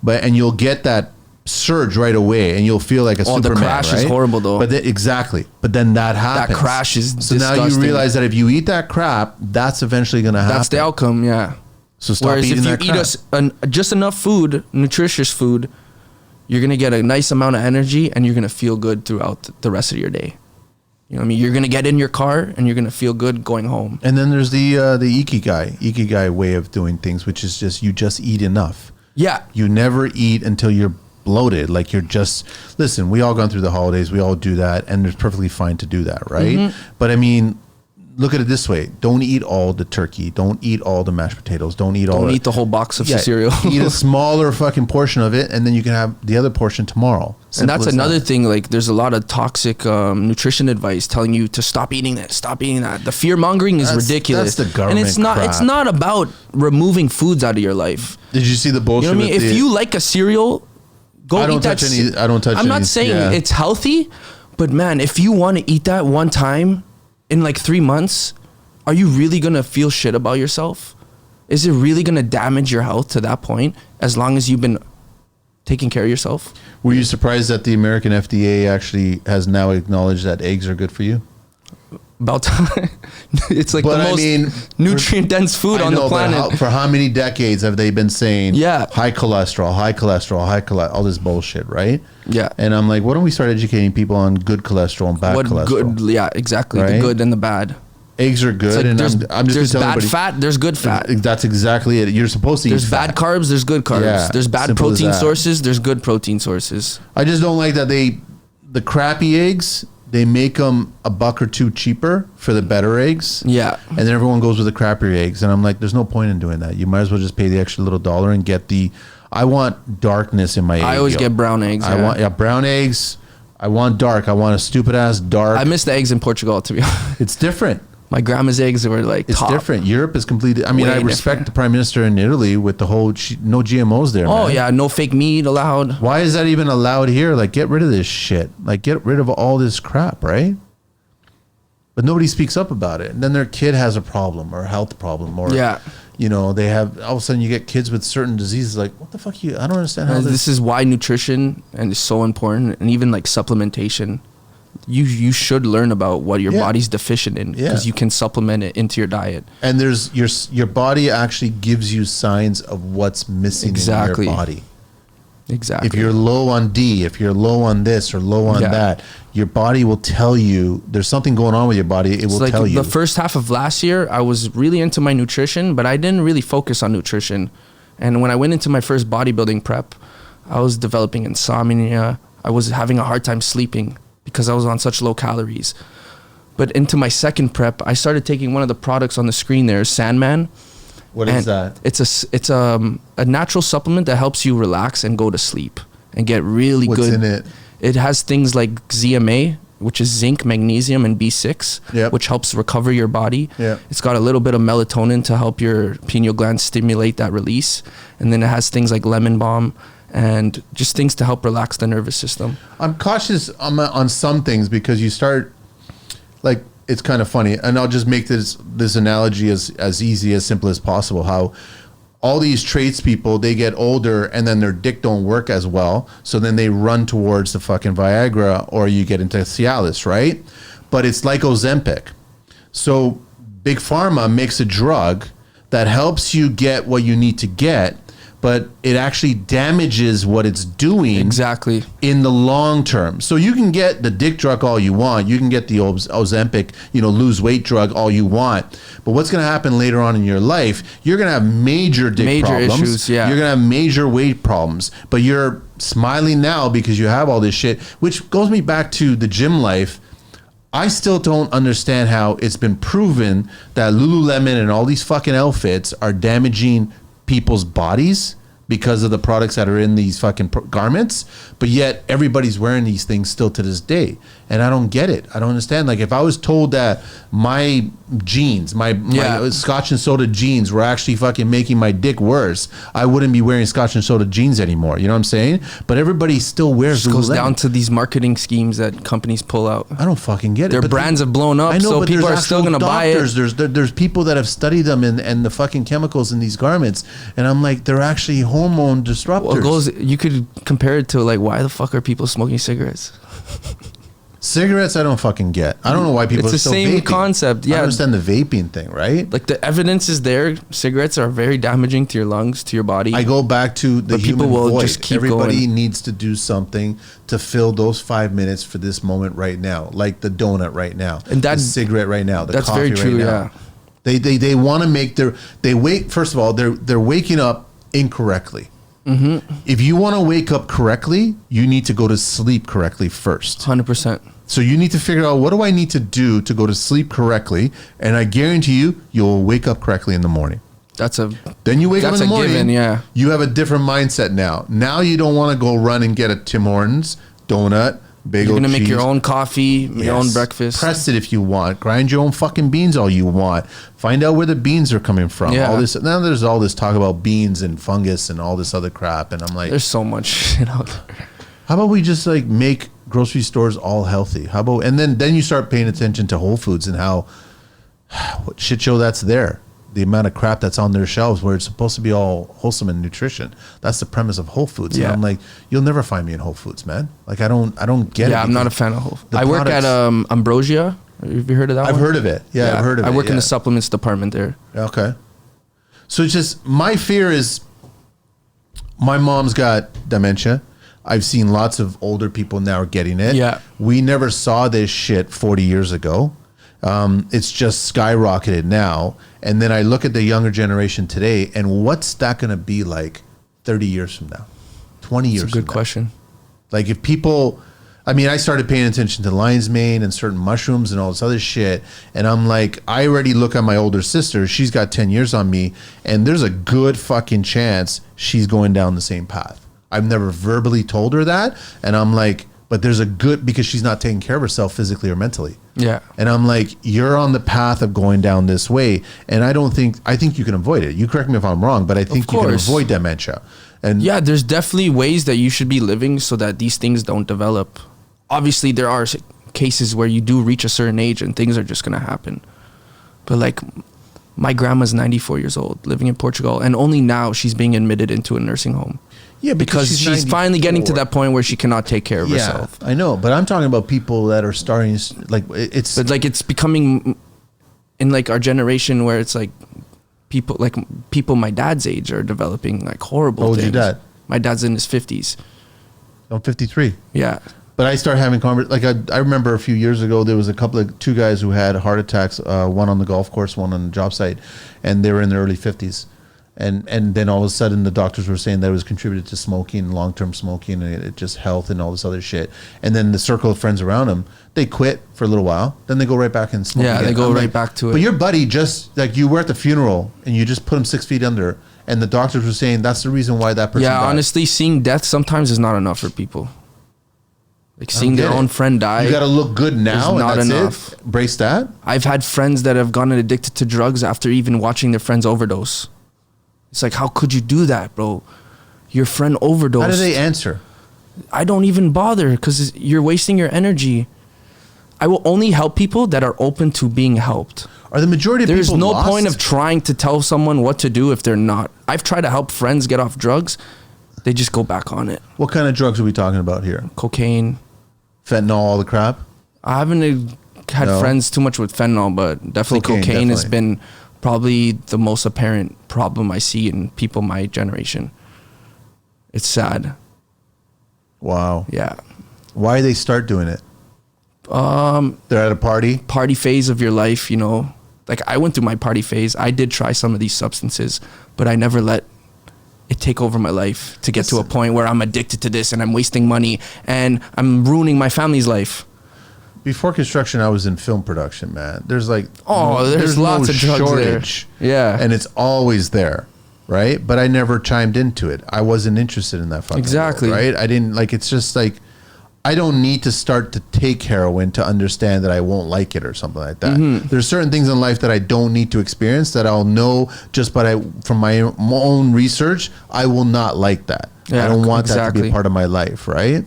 and you'll get that surge right away and you'll feel like a Superman. The crash is horrible though. But exactly. But then that happens. That crash is disgusting. Now you realize that if you eat that crap, that's eventually going to happen. That's the outcome, yeah. So stop eating that crap. Whereas if you eat just enough food, nutritious food, you're going to get a nice amount of energy and you're going to feel good throughout the rest of your day. You know what I mean? You're going to get in your car and you're going to feel good going home. And then there's the Ikigai way of doing things, which is just you just eat enough. Yeah. You never eat until you're bloated. Like listen, we all gone through the holidays. We all do that. And it's perfectly fine to do that, right? But I mean, look at it this way. Don't eat all the turkey. Don't eat all the mashed potatoes. Don't eat the whole box of cereal. Eat a smaller fucking portion of it, and then you can have the other portion tomorrow. And that's another thing. Like, there's a lot of toxic nutrition advice telling you to stop eating this, stop eating that. The fear mongering is ridiculous. That's the government. And it's not about removing foods out of your life. Did you see the bullshit? You know what I mean? If you like a cereal, go eat that. I don't touch. I'm not saying it's healthy, but man, if you want to eat that one time in like 3 months, are you really going to feel shit about yourself? Is it really going to damage your health to that point as long as you've been taking care of yourself? Were you surprised that the American FDA actually has now acknowledged that eggs are good for you? About time. It's like the most nutrient-dense food on the planet. For how many decades have they been saying high cholesterol, all this bullshit, right? Yeah. And I'm like, why don't we start educating people on good cholesterol and bad cholesterol? Yeah, exactly. Right? The good and the bad. Eggs are good, like there's bad fat, there's good fat. That's exactly it. You're supposed to eat There's bad carbs, there's good carbs. Yeah, there's bad protein sources, there's good protein sources. I just don't like that the crappy eggs, they make them $1 or $2 cheaper for the better eggs. Yeah. And then everyone goes with the crappier eggs. And I'm like, there's no point in doing that. You might as well just pay the extra little $1 and get I want darkness in my egg. I always get brown eggs. I want brown eggs. I want dark. I want a stupid ass dark. I miss the eggs in Portugal, to be honest. It's different. My grandma's eggs were like it's different. Europe is completely. I mean, I respect the prime minister in Italy with the whole no GMOs there. Oh man. Yeah, no fake meat allowed. Why is that even allowed here? Like, get rid of this shit. Like, get rid of all this crap, right? But nobody speaks up about it. And then their kid has a problem or a health problem, or they have all of a sudden you get kids with certain diseases. Like, what the fuck? I don't understand how this is why nutrition is so important, and even like supplementation. You should learn about what your body's deficient in, because you can supplement it into your diet. And there's your body actually gives you signs of what's missing in your body. Exactly. If you're low on D, if you're low on this or low on that, your body will tell you there's something going on with your body. It will tell you. The first half of last year, I was really into my nutrition, but I didn't really focus on nutrition. And when I went into my first bodybuilding prep, I was developing insomnia. I was having a hard time sleeping because I was on such low calories. But into my second prep, I started taking one of the products on the screen there, Sandman. What is that? It's a natural supplement that helps you relax and go to sleep and get really good. What's in it? It has things like ZMA, which is zinc, magnesium, and B6, which helps recover your body. Yep. It's got a little bit of melatonin to help your pineal gland stimulate that release. And then it has things like lemon balm and just things to help relax the nervous system. I'm cautious on some things because you start, like, it's kind of funny. And I'll just make this analogy as easy, as simple as possible. How all these tradespeople, they get older and then their dick don't work as well. So then they run towards the fucking Viagra, or you get into Cialis, right? But it's like Ozempic. So Big Pharma makes a drug that helps you get what you need to get, but it actually damages what it's doing Exactly. in the long term. So you can get the dick drug all you want. You can get the Ozempic, lose weight drug all you want. But what's going to happen later on in your life, you're going to have major dick problems. Issues, yeah. You're going to have major weight problems. But you're smiling now because you have all this shit, which goes me back to the gym life. I still don't understand how it's been proven that Lululemon and all these fucking outfits are damaging people's bodies because of the products that are in these fucking garments, but yet everybody's wearing these things still to this day, and I don't get it. I don't understand. Like, if I was told that my jeans, my Scotch and soda jeans were actually fucking making my dick worse, I wouldn't be wearing Scotch and soda jeans anymore. You know what I'm saying? But everybody still wears. It goes down to these marketing schemes that companies pull out. I don't fucking get it. Their brands have blown up, so people are still gonna buy it. There's people that have studied them and the fucking chemicals in these garments, and I'm like, they're actually hormone disruptors. Well, you could compare it to, like, why the fuck are people smoking cigarettes? Cigarettes, I don't fucking get. I don't know why people are still vaping. It's the same concept. Yeah, I understand the vaping thing, right? Like, the evidence is there. Cigarettes are very damaging to your lungs, to your body. I go back to the human void. Just keep Everybody going. needs to do something to fill those 5 minutes for this moment right now, like the donut right now, and the cigarette right now, the that's coffee very true, right now. Yeah. They want to make first of all, they're waking up incorrectly. Mm-hmm. If you want to wake up correctly, you need to go to sleep correctly first. 100%. So you need to figure out, what do I need to do to go to sleep correctly? And I guarantee you'll wake up correctly in the morning. Then you wake up in the morning. Given, yeah. You have a different mindset now. Now you don't want to go run and get a Tim Hortons donut, bagel, You're gonna cheese. make your own coffee, your own breakfast. Press it if you want. Grind your own fucking beans all you want. Find out where the beans are coming from. Yeah. All this. Now there's all this talk about beans and fungus and all this other crap, and I'm like, there's so much shit out there. How about we just like make grocery stores all healthy? How about, and then you start paying attention to Whole Foods and how what shit show that's there. The amount of crap that's on their shelves where it's supposed to be all wholesome and nutrition. That's the premise of Whole Foods. Yeah. And I'm like, you'll never find me in Whole Foods, man. Like, I don't get it. Yeah, I'm not a fan of Whole Foods. I work at Ambrosia. Have you heard of that one? I've heard of it. Yeah, I've heard of it. I work in the supplements department there. Okay. So it's just, my fear is, my mom's got dementia. I've seen lots of older people now getting it. Yeah. We never saw this shit 40 years ago. It's just skyrocketed now. And then I look at the younger generation today, and what's that going to be like 30 years from now, 20 years from now? That's a good question. Like, if people, I started paying attention to lion's mane and certain mushrooms and all this other shit. And I'm like, I already look at my older sister. She's got 10 years on me. And there's a good fucking chance she's going down the same path. I've never verbally told her that. And I'm like, but there's a good, because she's not taking care of herself physically or mentally. Yeah. And I'm like, you're on the path of going down this way. And I think you can avoid it. You correct me if I'm wrong, but I think you can avoid dementia. And yeah, there's definitely ways that you should be living so that these things don't develop. Obviously, there are cases where you do reach a certain age and things are just going to happen. But like, my grandma's 94 years old, living in Portugal, and only now she's being admitted into a nursing home. Yeah, because she's finally getting to that point where she cannot take care of herself. I know, but I'm talking about people that are starting, like, it's becoming in like our generation where it's like people my dad's age are developing like horrible things. How old your dad? My dad's in his 50s. I'm 53. Yeah. But I started having conversations. Like, I remember a few years ago, there was two guys who had heart attacks, one on the golf course, one on the job site, and they were in their early 50s. And then all of a sudden the doctors were saying that it was contributed to smoking, long-term smoking, and it just health and all this other shit. And then the circle of friends around them, they quit for a little while. Then they go right back and smoke again. They go right back to it. But your buddy just, like, you were at the funeral and you just put him 6 feet under, and the doctors were saying that's the reason why that person died. Honestly, seeing death sometimes is not enough for people. Like, seeing their own friend die. You got to look good now, and not that's enough. it. Brace that. I've had friends that have gotten addicted to drugs after even watching their friends overdose. It's like, how could you do that, bro? Your friend overdosed. How do they answer? I don't even bother because you're wasting your energy. I will only help people that are open to being helped. Are the majority of There's people no lost? point of trying to tell someone what to do if they're not. I've tried to help friends get off drugs. They just go back on it. What kind of drugs are we talking about here? Cocaine. Fentanyl, all the crap? I haven't had friends too much with fentanyl, but definitely cocaine has been probably the most apparent problem I see in people my generation. It's sad. Wow. Yeah. Why they start doing it? They're at a party phase of your life, you know. Like I went through my party phase. I did try some of these substances, but I never let it take over my life to get to a point where I'm addicted to this and I'm wasting money and I'm ruining my family's life. Before construction, I was in film production, man. There's like there's lots of drugs shortage. There. Yeah, and it's always there, right? But I never chimed into it. I wasn't interested in that fucking world, right? I didn't like. It's just like I don't need to start to take heroin to understand that I won't like it or something like that. Mm-hmm. There's certain things in life that I don't need to experience that I'll know just from my own research. I will not like that. Yeah, I don't want that to be a part of my life, right?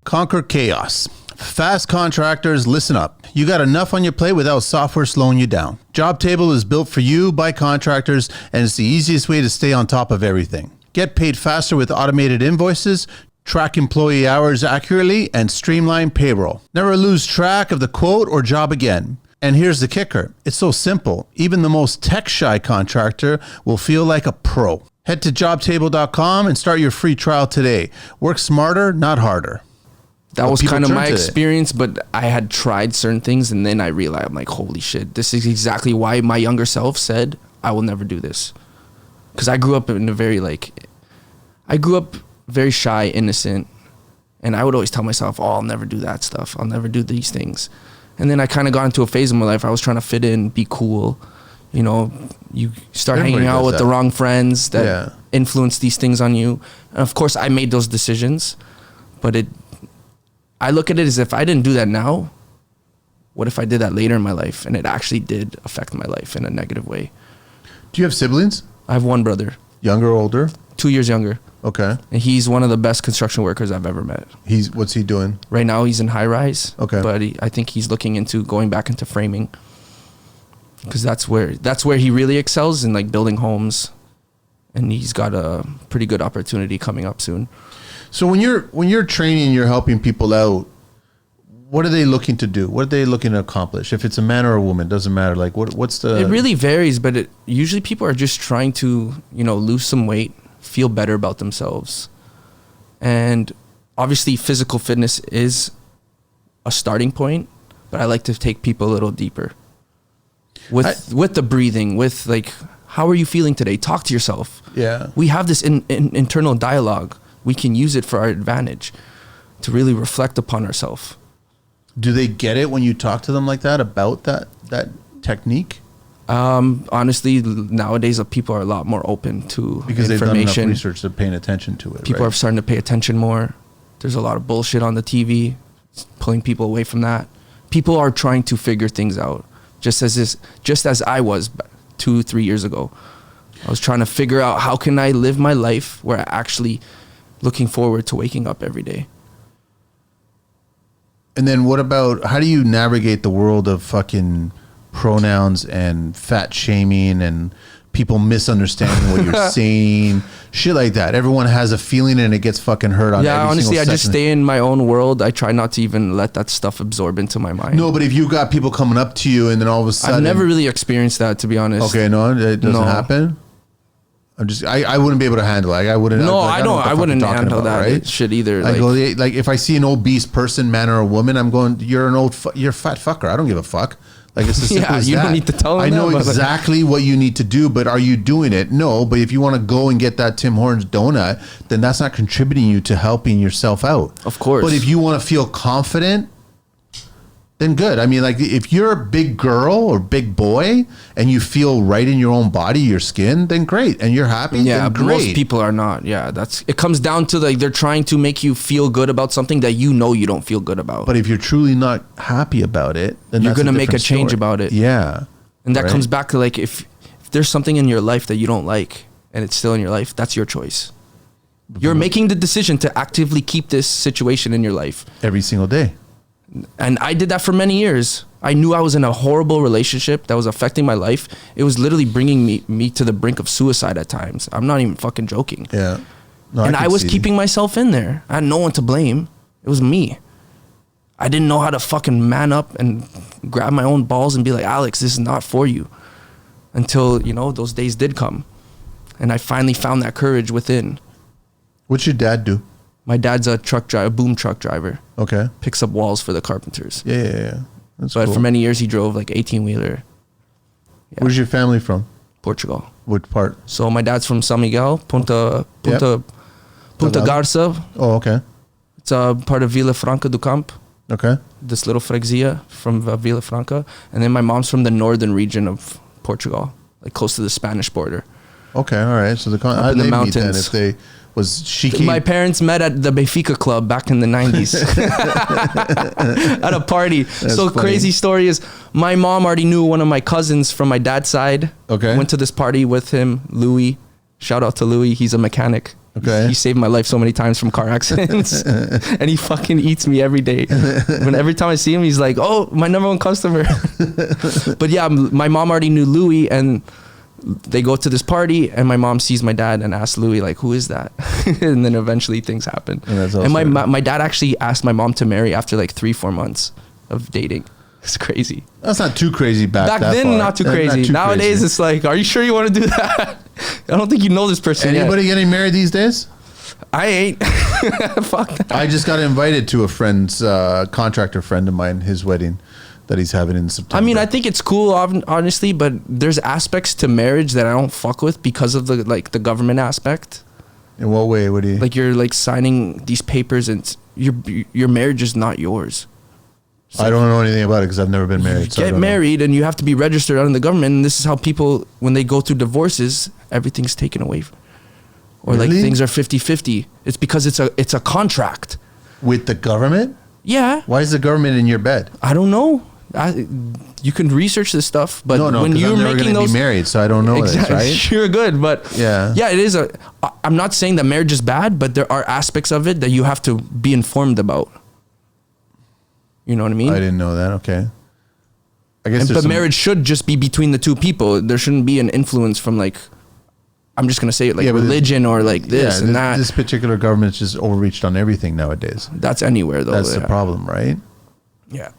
Conquer chaos. Fast contractors, listen up. You got enough on your plate without software slowing you down. JobTable is built for you by contractors, and it's the easiest way to stay on top of everything. Get paid faster with automated invoices, track employee hours accurately, and streamline payroll. Never lose track of the quote or job again. And here's the kicker. It's so simple. Even the most tech-shy contractor will feel like a pro. Head to jobtable.com and start your free trial today. Work smarter, not harder. That was kind of my experience, but I had tried certain things and then I realized, I'm like, holy shit, this is exactly why my younger self said, I will never do this. Because I grew up in a very shy, innocent, and I would always tell myself, oh, I'll never do that stuff. I'll never do these things. And then I kind of got into a phase of my life where I was trying to fit in, be cool. You know, you start hanging out with the wrong friends that influence these things on you. And of course, I made those decisions, but I look at it as if I didn't do that now, what if I did that later in my life and it actually did affect my life in a negative way? Do you have siblings? I have one brother. Younger or older? 2 years younger. Okay. And he's one of the best construction workers I've ever met. What's he doing? Right now he's in high rise. Okay. But I think he's looking into going back into framing. Because that's where he really excels in like building homes. And he's got a pretty good opportunity coming up soon. So when you're training, you're helping people out, what are they looking to do? What are they looking to accomplish? If it's a man or a woman, doesn't matter. Like what's the... It really varies, but usually people are just trying to, lose some weight, feel better about themselves. And obviously physical fitness is a starting point, but I like to take people a little deeper. With the breathing, with like, how are you feeling today? Talk to yourself. Yeah. We have this internal dialogue. We can use it for our advantage to really reflect upon ourselves. Do they get it when you talk to them like that about that technique? Honestly, nowadays people are a lot more open to because information. They've done enough research, they're paying attention to it. People are starting to pay attention more. There's a lot of bullshit on the TV, pulling people away from that. People are trying to figure things out, just as I was 2-3 years ago. I was trying to figure out how can I live my life where I actually looking forward to waking up every day. And then what about, how do you navigate the world of fucking pronouns and fat shaming and people misunderstanding what you're saying, shit like that? Everyone has a feeling and it gets fucking hurt on every honestly, single I just stay in my own world. I try not to even let that stuff absorb into my mind. No, but if you got people coming up to you and then all of a sudden... I've never really experienced that, to be honest. Okay, no, it doesn't happen? I wouldn't be able to handle it. I wouldn't. No, like, I wouldn't handle that right? Shit either. I go like if I see an obese person, man or a woman, I'm going, you're a fat fucker. I don't give a fuck. Like it's as simple as you that. Don't need to tell them. I know exactly what you need to do, but are you doing it? No. But if you want to go and get that Tim Hortons donut, then that's not contributing you to helping yourself out. Of course. But if you want to feel confident, then good. I mean, like if you're a big girl or big boy and you feel right in your own body, your skin, then great. And you're happy, then great. Most people are not. Yeah, it comes down to like they're trying to make you feel good about something that you don't feel good about. But if you're truly not happy about it, then you're going to make a change about it. Yeah. And that comes back to like if there's something in your life that you don't like and it's still in your life, that's your choice. You're making the decision to actively keep this situation in your life. Every single day. And I did that for many years. I knew I was in a horrible relationship that was affecting my life. It was literally bringing me to the brink of suicide at times. I'm not even fucking joking. Yeah. No, And I was keeping myself in there. I had no one to blame. It was me. I didn't know how to fucking man up and grab my own balls and be like, Alex, this is not for you. Until, you know, those days did come. And I finally found that courage within. What's your dad do? My dad's a truck driver, boom truck driver. Okay. Picks up walls for the carpenters. Yeah. That's But cool. for many years, he drove like 18-wheeler. Yeah. Where's your family from? Portugal. What part? So my dad's from San Miguel, Punta Garça. Oh, okay. It's a part of Vila Franca do Campo. Okay. This little freguesia from Vila Franca. And then my mom's from the northern region of Portugal, like close to the Spanish border. Okay, all right. So Up in the mountains. If they was she came, My parents met at the Benfica club back in the 90s at a party. So funny. crazy story is my mom already knew one of my cousins from my dad's side. Okay. Went to this party with him, Louis. Shout out to Louis. He's a mechanic. Okay. He saved my life so many times from car accidents. And he fucking eats me every day. Every time I see him, he's like, oh, my number one customer. But yeah, my mom already knew Louis, and they go to this party, and my mom sees my dad and asks Louis, like, who is that? And then eventually things happen. And my dad actually asked my mom to marry after like 3-4 months of dating. It's crazy. That's not too crazy back then, far. not too crazy. Nowadays, it's like, are you sure you want to do that? I don't think you know this person Anybody yet. getting married these days? I ain't. Fuck that. I just got invited to a friend's contractor friend of mine, his wedding that he's having in September. I mean, I think it's cool, honestly, but there's aspects to marriage that I don't fuck with because of the government aspect. In what way? What do you? Like you're like signing these papers, and your marriage is not yours. I don't know anything about it because I've never been married. So Get married, and you have to be registered under the government. And this is how people, when they go through divorces, everything's taken away, or Really? like things are 50-50. It's because it's a contract. With the government? Yeah. Why is the government in your bed? I don't know. You can research this stuff, but No, when because you're I'm never making going to those be married, so I don't know this, right? You're good, but Yeah. it is I'm not saying that marriage is bad, but there are aspects of it that you have to be informed about. You know what I mean? I didn't know that. Okay. I guess. But marriage should just be between the two people. There shouldn't be an influence from like, I'm just gonna say it, like religion or like this and that. This particular government's just overreached on everything nowadays. That's anywhere though. That's the problem, right? Yeah.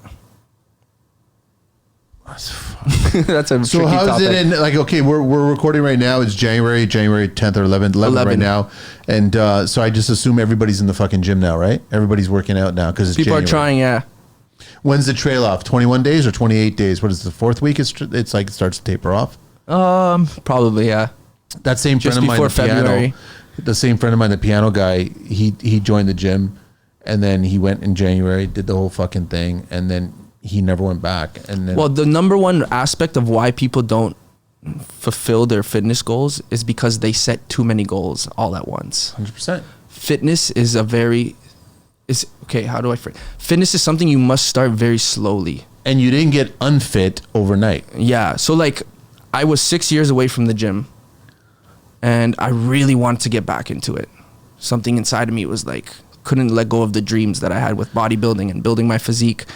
That's a so tricky how's topic. it in like, okay, we're recording right now. It's January 10th or 11th right now. And so I just assume everybody's in the fucking gym now, right? Everybody's working out now because it's People January. are trying, yeah. When's the trail off? 21 days or 28 days? What is the fourth week? It's like it starts to taper off. Probably, yeah. That same friend Just of mine, before the piano, February. the same friend of mine, the piano guy, he joined the gym, and then he went in January, did the whole fucking thing, and then he never went back. And then, Well, the number one aspect of why people don't fulfill their fitness goals is because they set too many goals all at once. 100%. Fitness is how do I phrase? Fitness is something you must start very slowly. And you didn't get unfit overnight. Yeah. So like I was 6 years away from the gym, and I really wanted to get back into it. Something inside of me was like, couldn't let go of the dreams that I had with bodybuilding and building my physique.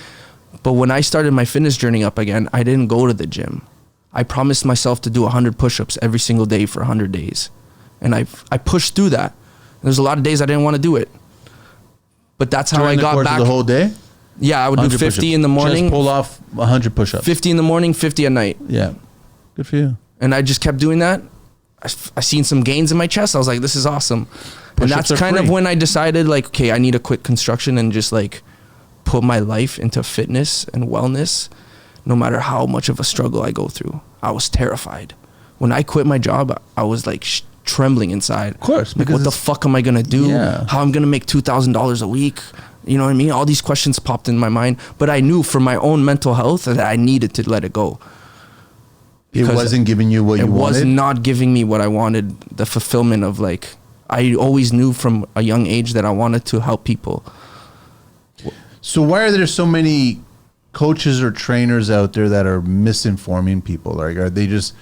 But when I started my fitness journey up again, I didn't go to the gym. I promised myself to do 100 push-ups every single day for 100 days. And I pushed through that. There's a lot of days I didn't want to do it. But that's how During I got the course back. of the whole day? Yeah, I would do 50 push-ups. in the morning. Just pull off 100 push-ups. 50 in the morning, 50 at night. Yeah. Good for you. And I just kept doing that. I seen some gains in my chest. I was like, this is awesome. And Push-ups that's are kind of free. when I decided like, okay, I need to quit construction and just like put my life into fitness and wellness, no matter how much of a struggle I go through. I was terrified. When I quit my job, I was like trembling inside. Of course, Like, because what the fuck am I going to do? Yeah. How I'm going to make $2,000 a week? You know what I mean? All these questions popped in my mind, but I knew for my own mental health that I needed to let it go. It wasn't giving you what you wanted? It was not giving me what I wanted, the fulfillment of like, I always knew from a young age that I wanted to help people. So why are there so many coaches or trainers out there that are misinforming people? Like, are they just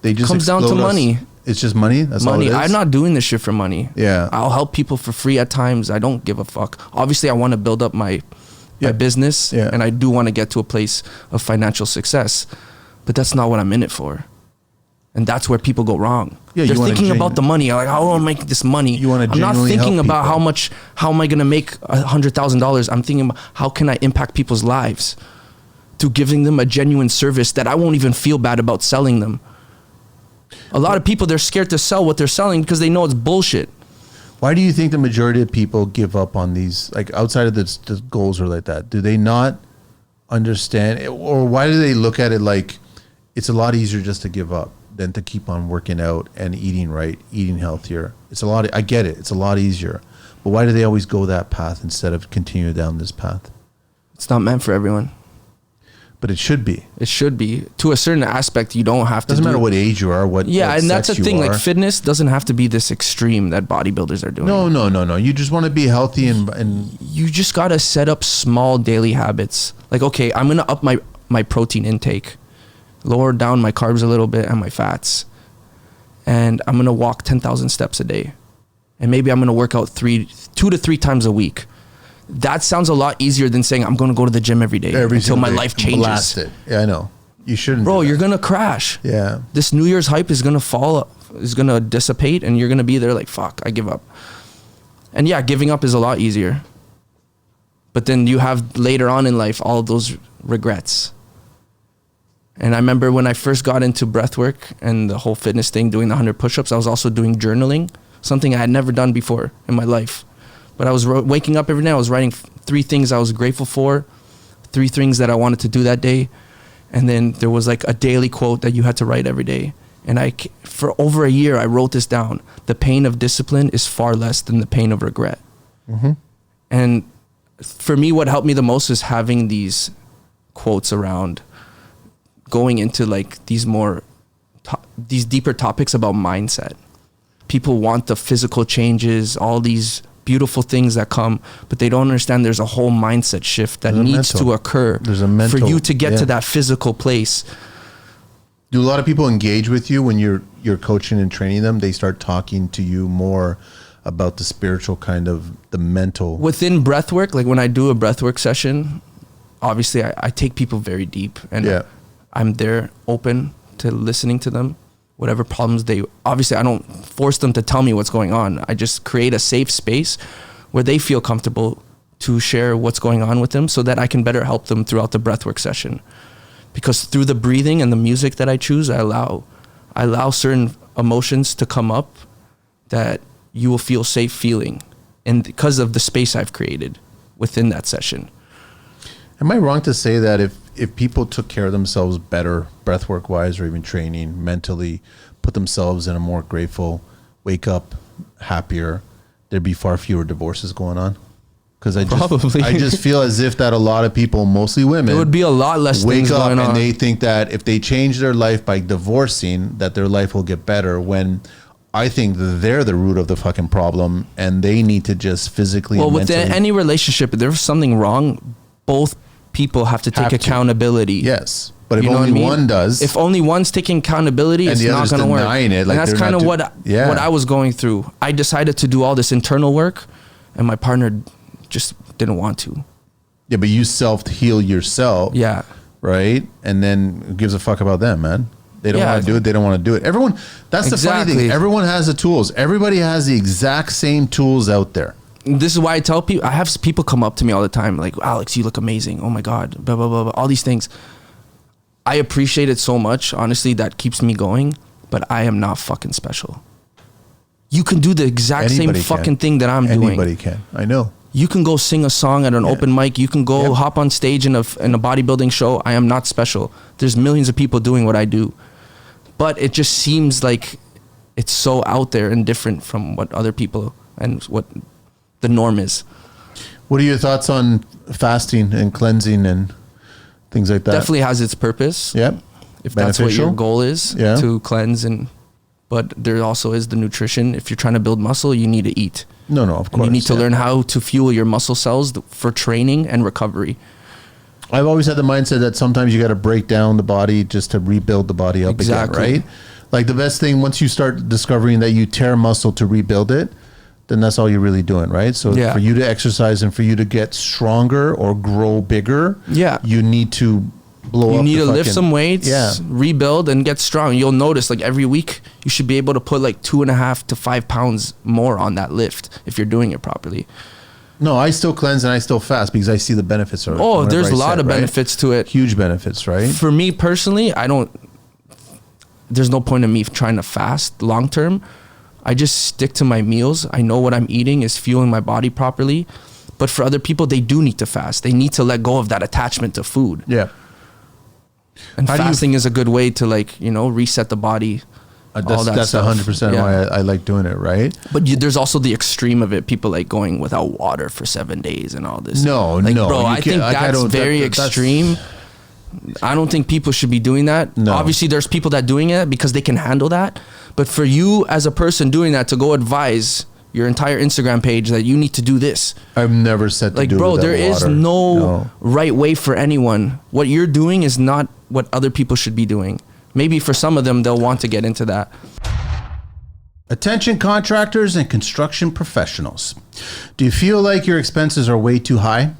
Comes down to explode us? money. It's just money? That's all it Money. is? I'm not doing this shit for money. Yeah. I'll help people for free at times. I don't give a fuck. Obviously, I want to build up my my business, Yeah. and I do want to get to a place of financial success, but that's not what I'm in it for. And that's where people go wrong. Yeah, they're you wanna thinking about the money. Like, how am I make this money? You wanna I'm not genuinely thinking help about people. how am I going to make $100,000? I'm thinking about how can I impact people's lives through giving them a genuine service that I won't even feel bad about selling them. A lot of people, they're scared to sell what they're selling because they know it's bullshit. Why do you think the majority of people give up on these, like outside of the goals or like that? Do they not understand, or why do they look at it like it's a lot easier just to give up than to keep on working out and eating right, eating healthier? It's a lot. I get it. It's a lot easier, but why do they always go that path instead of continue down this path? It's not meant for everyone. But it should be. It should be. To a certain aspect, you don't have to. Doesn't matter what age you are, what and that's the sex thing. you are. Like, fitness doesn't have to be this extreme that bodybuilders are doing. No. You just want to be healthy and You just gotta set up small daily habits. Like, okay, I'm gonna up my protein intake, lower down my carbs a little bit and my fats, and I'm gonna walk 10,000 steps a day, and maybe I'm gonna work out 2 to 3 times a week. That sounds a lot easier than saying I'm going to go to the gym every day until my life changes. Blast it. Yeah, I know. You shouldn't. Bro, do you're that. going to crash. Yeah. This New Year's hype is going to is going to dissipate, and you're going to be there like, fuck, I give up. And yeah, giving up is a lot easier. But then you have later on in life all those regrets. And I remember when I first got into breathwork and the whole fitness thing, doing the 100 push-ups, I was also doing journaling, something I had never done before in my life. But I was waking up every day. I was writing 3 things I was grateful for, 3 things that I wanted to do that day. And then there was like a daily quote that you had to write every day. And for over a year, I wrote this down. The pain of discipline is far less than the pain of regret. Mm-hmm. And for me, what helped me the most is having these quotes around going into like these deeper topics about mindset. People want the physical changes, all these beautiful things that come, but they don't understand there's a whole mindset shift that needs to occur for you to get to that physical place. Do a lot of people engage with you when you're coaching and training them? They start talking to you more about the spiritual kind of the mental within breathwork. Like when I do a breathwork session, obviously I take people very deep, and I'm there open to listening to them. Whatever problems obviously I don't force them to tell me what's going on. I just create a safe space where they feel comfortable to share what's going on with them so that I can better help them throughout the breathwork session. Because through the breathing and the music that I choose, I allow certain emotions to come up that you will feel safe feeling, and because of the space I've created within that session. Am I wrong to say that if people took care of themselves better, breathwork wise, or even training mentally, put themselves in a more grateful, wake up happier, there'd be far fewer divorces going on? Because I just feel as if that a lot of people, mostly women, there would be a lot less wake things up going on. and they think that if they change their life by divorcing, that their life will get better, when I think that they're the root of the fucking problem and they need to just physically and mentally. With any relationship, if there's something wrong, both people have to take accountability. Yes. But if You know only what I mean? one does, If only one's taking accountability, and it's the not other's going to work. denying it, like and that's they're kind of not what I was going through. I decided to do all this internal work, and my partner just didn't want to. yeah, but you self-heal yourself. Yeah. Right? And then who gives a fuck about them, man? They don't want to do it. They don't want to do it. Everyone, that's the funny thing. Everyone has the tools. Everybody has the exact same tools out there. This is why I tell people, I have people come up to me all the time, like, Alex, you look amazing. Oh my God, blah, blah, blah, blah, all these things. I appreciate it so much. Honestly, that keeps me going, but I am not fucking special. You can do the exact same fucking thing that I'm doing. Anybody can. I know. You can go sing a song at an open mic. You can go hop on stage in a bodybuilding show. I am not special. There's millions of people doing what I do. But it just seems like it's so out there and different from what other people and what the norm is. What are your thoughts on fasting and cleansing and things like that? Definitely has its purpose. Yep. If that's what your goal is, Yeah. to cleanse. But there also is the nutrition. If you're trying to build muscle, you need to eat. No, of course. And you need to learn how to fuel your muscle cells for training and recovery. I've always had the mindset that sometimes you got to break down the body just to rebuild the body up again, right? Like the best thing, once you start discovering that you tear muscle to rebuild it, then that's all you're really doing, right? So Yeah. for you to exercise and for you to get stronger or grow bigger, you need to blow up. You need to lift some weights, yeah. rebuild, and get strong. You'll notice, like, every week you should be able to put like 2.5 to 5 pounds more on that lift if you're doing it properly. No, I still cleanse and I still fast because I see the benefits of it. Oh, there's a I lot of right? benefits to it. Huge benefits, right? For me personally, there's no point in me trying to fast long term. I just stick to my meals. I know what I'm eating is fueling my body properly. But for other people, they do need to fast. They need to let go of that attachment to food. Yeah. And fasting is a good way to, like, you know, reset the body. That's 100% why I like doing it, right? But there's also the extreme of it. People like going without water for 7 days and all this. No, bro, I think that's very extreme. I don't think people should be doing that. No. Obviously, there's people that doing it because they can handle that. But for you as a person doing that to go advise your entire Instagram page that you need to do this. I've never said to do bro, without there is water. no right way for anyone. What you're doing is not what other people should be doing. Maybe for some of them, they'll want to get into that. Attention contractors and construction professionals. Do you feel like your expenses are way too high?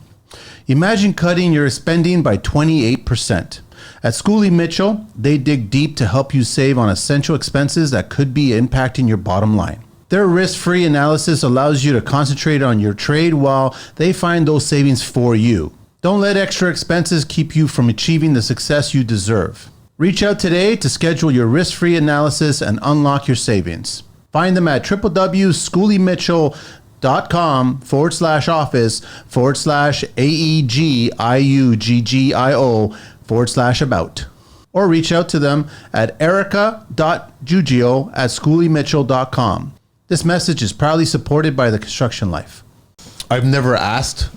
Imagine cutting your spending by 28%. At Schooley Mitchell, they dig deep to help you save on essential expenses that could be impacting your bottom line. Their risk-free analysis allows you to concentrate on your trade while they find those savings for you. Don't let extra expenses keep you from achieving the success you deserve. Reach out today to schedule your risk-free analysis and unlock your savings. Find them at www.schooleymitchell.com/AEGIUGGIO/about. Or reach out to them at erica.jugio@schooleymitchell.com. This message is proudly supported by the Construction Life. I've never asked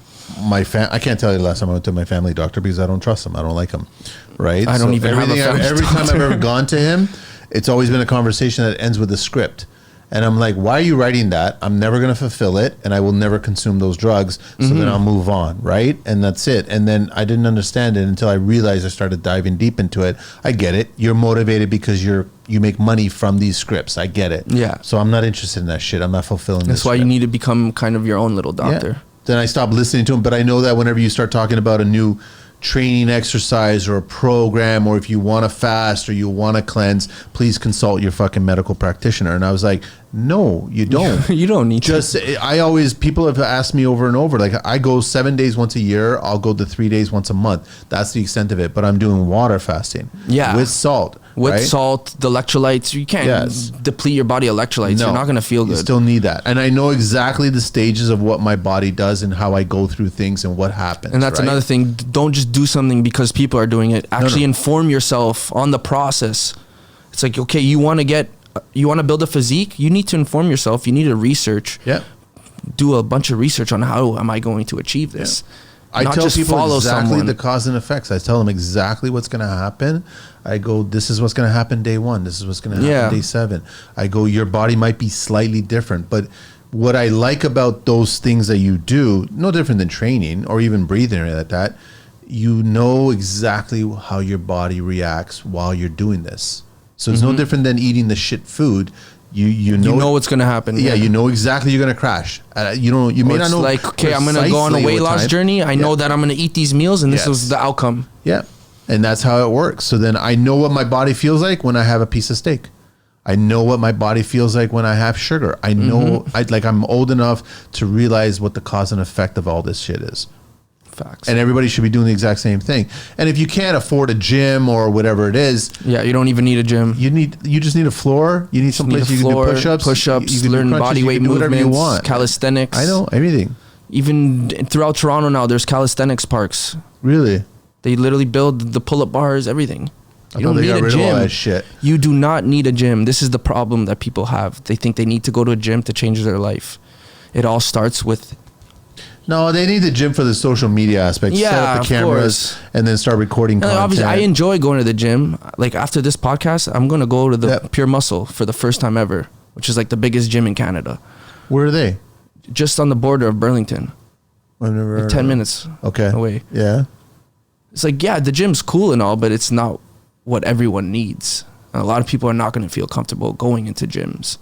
I can't tell you the last time I went to my family doctor because I don't trust him. I don't like him. Right? I don't even have a family Every time I've ever gone to him, it's always been a conversation that ends with a script. And I'm like, why are you writing that? I'm never going to fulfill it, and I will never consume those drugs. So then I'll move on, right? And that's it. And then I didn't understand it until I realized I started diving deep into it. I get it. You're motivated because you make money from these scripts. I get it. Yeah. So I'm not interested in that shit. I'm not fulfilling That's why you need to become kind of your own little doctor. Yeah. Then I stopped listening to him. But I know that whenever you start talking about a new training exercise or a program, or if you want to fast or you want to cleanse, please consult your fucking medical practitioner. And I was like, no, you don't. You don't need to. People have asked me over and over, like, I go 7 days once a year. I'll go to 3 days once a month. That's the extent of it. But I'm doing water fasting. Yeah. With salt. With right? salt, the electrolytes. You can't deplete your body electrolytes. No, you're not going to feel good. You still need that. And I know exactly the stages of what my body does and how I go through things and what happens. And that's another thing. Don't just do something because people are doing it. Actually inform yourself on the process. It's like, okay, you want to build a physique? You need to inform yourself. You need to research. Yeah. Do a bunch of research on how am I going to achieve this. Yeah. I tell just people follow exactly someone. the cause and effects. I tell them exactly what's going to happen. I go, this is what's going to happen day 1. This is what's going to happen day 7. I go, your body might be slightly different. But what I like about those things that you do, no different than training or even breathing or anything like that, you know exactly how your body reacts while you're doing this. So it's no different than eating the shit food. You know what's going to happen. Yeah, you know exactly you're going to crash. You may not know. Like, okay, I'm going to go on a weight loss journey. I know that I'm going to eat these meals, and this was the outcome. Yeah, and that's how it works. So then I know what my body feels like when I have a piece of steak. I know what my body feels like when I have sugar. I know, I'm old enough to realize what the cause and effect of all this shit is. Facts. And everybody should be doing the exact same thing. And if you can't afford a gym or whatever it is, you don't even need a gym. You just need a floor. You need some place you can do push-ups. You can learn body weight movements, you want. calisthenics. I know, everything. Even throughout Toronto now, there's calisthenics parks. Really? They literally build the pull-up bars, everything. You don't need a gym. All that shit. You do not need a gym. This is the problem that people have. They think they need to go to a gym to change their life. It all starts with... No, they need the gym for the social media aspect. Yeah, set up the cameras and then start recording content. Obviously, I enjoy going to the gym. Like, after this podcast, I'm going to go to the Pure Muscle for the first time ever, which is like the biggest gym in Canada. Where are they? Just on the border of Burlington. I've never heard 10 minutes away. Yeah. It's like, the gym's cool and all, but it's not what everyone needs. And a lot of people are not going to feel comfortable going into gyms.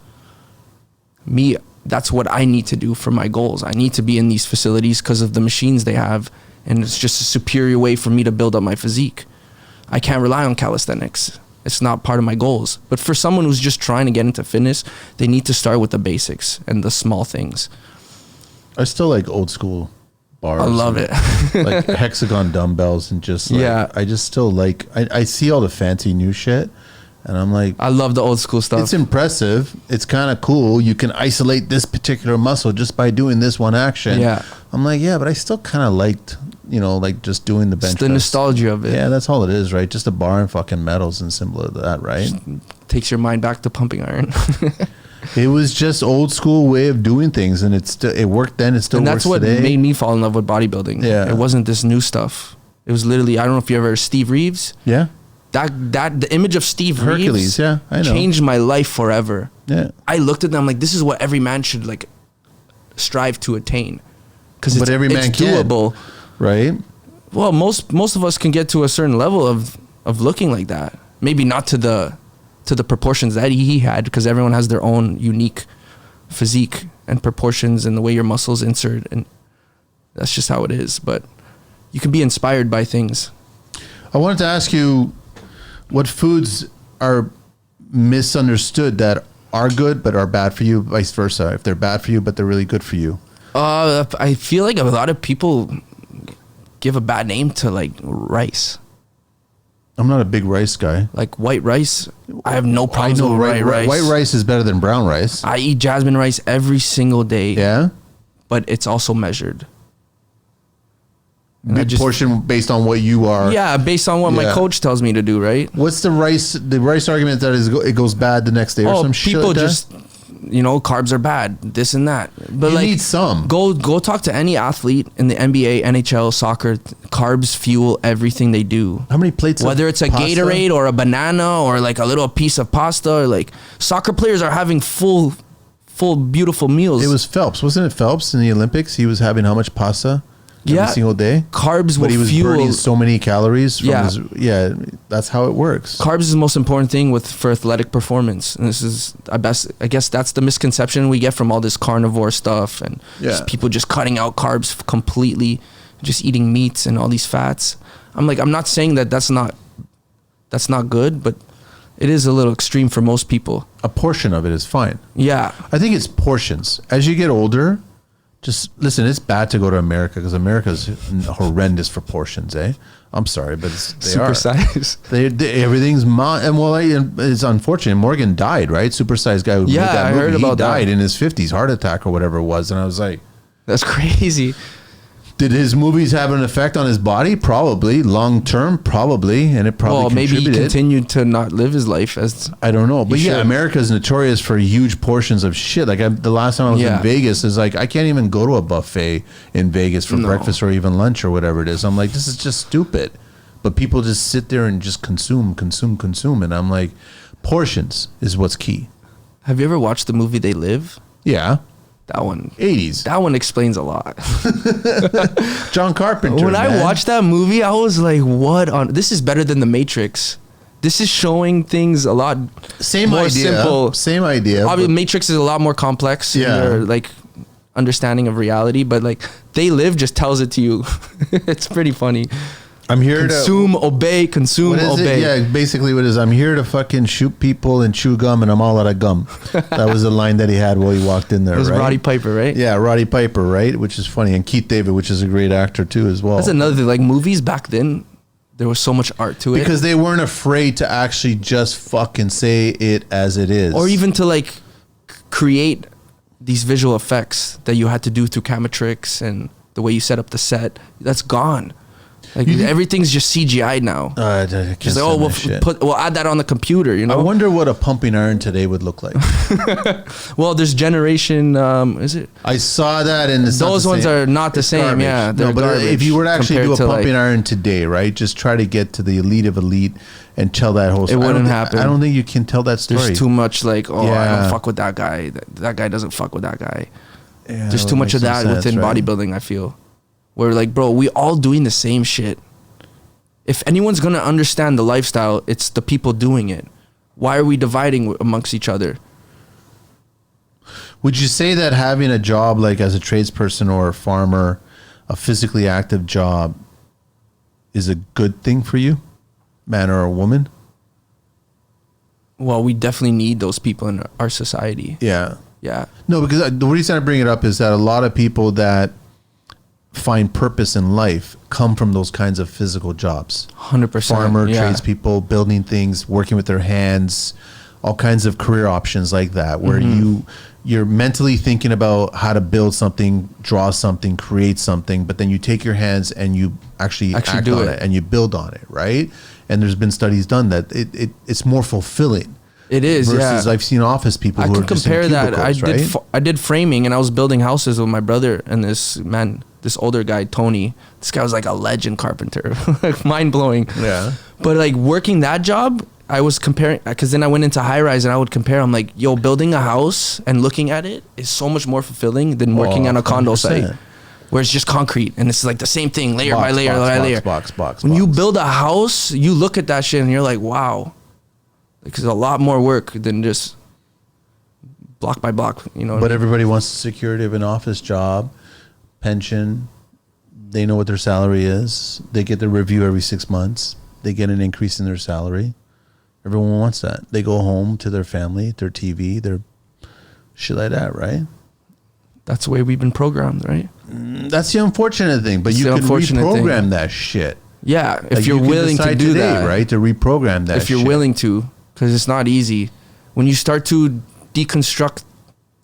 Me, that's what I need to do for my goals. I need to be in these facilities because of the machines they have, and it's just a superior way for me to build up my physique. I can't rely on calisthenics. It's not part of my goals. But for someone who's just trying to get into fitness, they need to start with the basics and the small things. I still like old school bars. I love it. Like hexagon dumbbells and just like, Yeah. I just still like, I see all the fancy new shit and I'm like, I love the old school stuff. it's impressive. It's kind of cool. You can isolate this particular muscle just by doing this one action. Yeah. I'm like, yeah, but I still kind of liked, like just doing the bench It's the press. nostalgia of it. Yeah, that's all it is, right? Just a bar and fucking metals and symbol of that, right? Takes your mind back to pumping iron. It was just old school way of doing things, and it worked then. It still And works that's what today. made me fall in love with bodybuilding. Yeah. It wasn't this new stuff. It was literally, I don't know if you ever heard of Steve Reeves. Yeah, The image of Steve Hercules. Reeves Yeah, I know. changed my life forever. Yeah, I looked at them like, this is what every man should like strive to attain, because but every man it's can, doable. right? Well, most of us can get to a certain level of looking like that. Maybe not to the proportions that he had, because everyone has their own unique physique and proportions and the way your muscles insert, and that's just how it is. But you can be inspired by things. I wanted to ask you, what foods are misunderstood that are good but are bad for you, vice versa? If they're bad for you but they're really good for you. I feel like a lot of people give a bad name to like rice. I'm not a big rice guy. Like white rice, I have no problems with white rice. White rice is better than brown rice. I eat jasmine rice every single day. Yeah, But it's also measured. And I big just- portion based on what you are. Yeah, based on what my Yeah. coach tells me to do, right? What's the rice? The rice argument that it goes bad the next day or some shit people like that? just, carbs are bad, this and that. But You like, need some. Go talk to any athlete in the NBA, NHL, soccer. Carbs fuel everything they do. How many plates? Whether of it's a pasta? Gatorade or a banana or like a little piece of pasta, or like soccer players are having full beautiful meals. It was Phelps, wasn't it? Phelps in the Olympics, he was having how much pasta every single day? Carbs will But he was fuel. burning so many calories. From Yeah. that's how it works. Carbs is the most important thing for athletic performance, and this is I guess that's the misconception we get from all this carnivore stuff and just people just cutting out carbs completely, just eating meats and all these fats. I'm not saying that's not good, but it is a little extreme for most people. A portion of it is fine. Yeah, I think it's portions. As you get older, just listen, it's bad to go to America because America's horrendous for portions, eh? I'm sorry, but they are. supersize. Everything's and it's unfortunate. Morgan died, right? Supersized guy who made that I movie. heard He about died that. in his 50s, heart attack or whatever it was. And I was like, That's crazy. did his movies have an effect on his body? Probably. Long term, probably. And it probably Maybe he contributed. continued to not live his life as. I don't know. But He yeah, should. America is notorious for huge portions of shit. Like the last time I was in Vegas, is like, I can't even go to a buffet in Vegas for breakfast or even lunch or whatever it is. I'm like, this is just stupid. But people just sit there and just consume. And I'm like, portions is what's key. Have you ever watched the movie They Live? Yeah. That one. 80s. That one explains a lot. John Carpenter. When I man. watched that movie, I was like, "What on? This is better than The Matrix. This is showing things a lot Same more idea. simple. Same idea. Obviously, Matrix is a lot more complex. Yeah. in their, like understanding of reality, but like They Live just tells it to you. It's pretty funny. I'm here Consume, obey, consume, What is obey. it? Yeah, basically what it is. I'm here to fucking shoot people and chew gum, and I'm all out of gum. That was the line that he had while he walked in there, It was right? Roddy Piper, right? Yeah, Roddy Piper, right? Which is funny. And Keith David, which is a great actor too as well. That's another thing. Like movies back then, there was so much art to it. Because they weren't afraid to actually just fucking say it as it is. Or even to like create these visual effects that you had to do through camera tricks and the way you set up the set. That's gone. Like everything's just CGI now. I can't Just like, we'll add that on the computer, you I know? wonder what a pumping iron today would look like. Well, there's generation, is it? I saw that, and Those ones are not the same, garbage. yeah. No, They're but garbage if you were to actually do a compared to, pumping like- iron today, right? Just try to get to the elite of elite and tell that whole story. wouldn't happen. I don't think you can tell that story. There's too much like, I Yeah. don't fuck with that guy. That guy doesn't fuck with that guy. Yeah, There's that too much makes of some that sense, within right? bodybuilding, I feel. Where like, bro, we all doing the same shit. If anyone's going to understand the lifestyle, it's the people doing it. Why are we dividing amongst each other? Would you say that having a job like as a tradesperson or a farmer, a physically active job, is a good thing for you, man or a woman? Well, we definitely need those people in our society. Yeah. Yeah. No, because the reason I bring it up is that a lot of people that find purpose in life come from those kinds of physical jobs. 100%. Farmer, tradespeople, building things, working with their hands, all kinds of career options like that, where you're mentally thinking about how to build something, draw something, create something, but then you take your hands and you actually act on it and you build on it, right? And there's been studies done that it's more fulfilling. It is, versus I've seen office people who are just in cubicles, I did framing, and I was building houses with my brother and this older guy, Tony. This guy was like a legend carpenter, like mind blowing. Yeah. But like working that job, I was comparing, because then I went into high rise and I would compare. I'm like, yo, building a house and looking at it is so much more fulfilling than working on a condo 100%. Site. Where it's just concrete and it's like the same thing, layer by layer by layer. When you build a house, you look at that shit and you're like, wow. Because it's a lot more work than just block by block, you know. But everybody wants the security of an office job, pension. They know what their salary is. They get their review every 6 months. They get an increase in their salary. Everyone wants that. They go home to their family, their TV, their shit like that, right? That's the way we've been programmed, right? That's the unfortunate thing. But you can reprogram that shit. Yeah, if you're willing to do that, right? To reprogram that. If you're willing to. Because it's not easy. When you start to deconstruct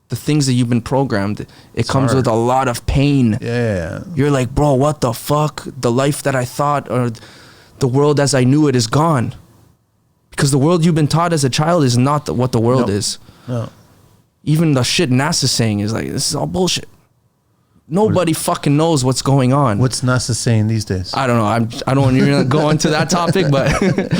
the things that you've been programmed, it comes with a lot of pain. Yeah. You're like, bro, what the fuck? The life that I thought, or the world as I knew it, is gone. Because the world you've been taught as a child is not what the world is. No. Even the shit NASA's saying is like, this is all bullshit. Nobody fucking knows what's going on. What's NASA saying these days? I don't know. I don't want to go into that topic, but...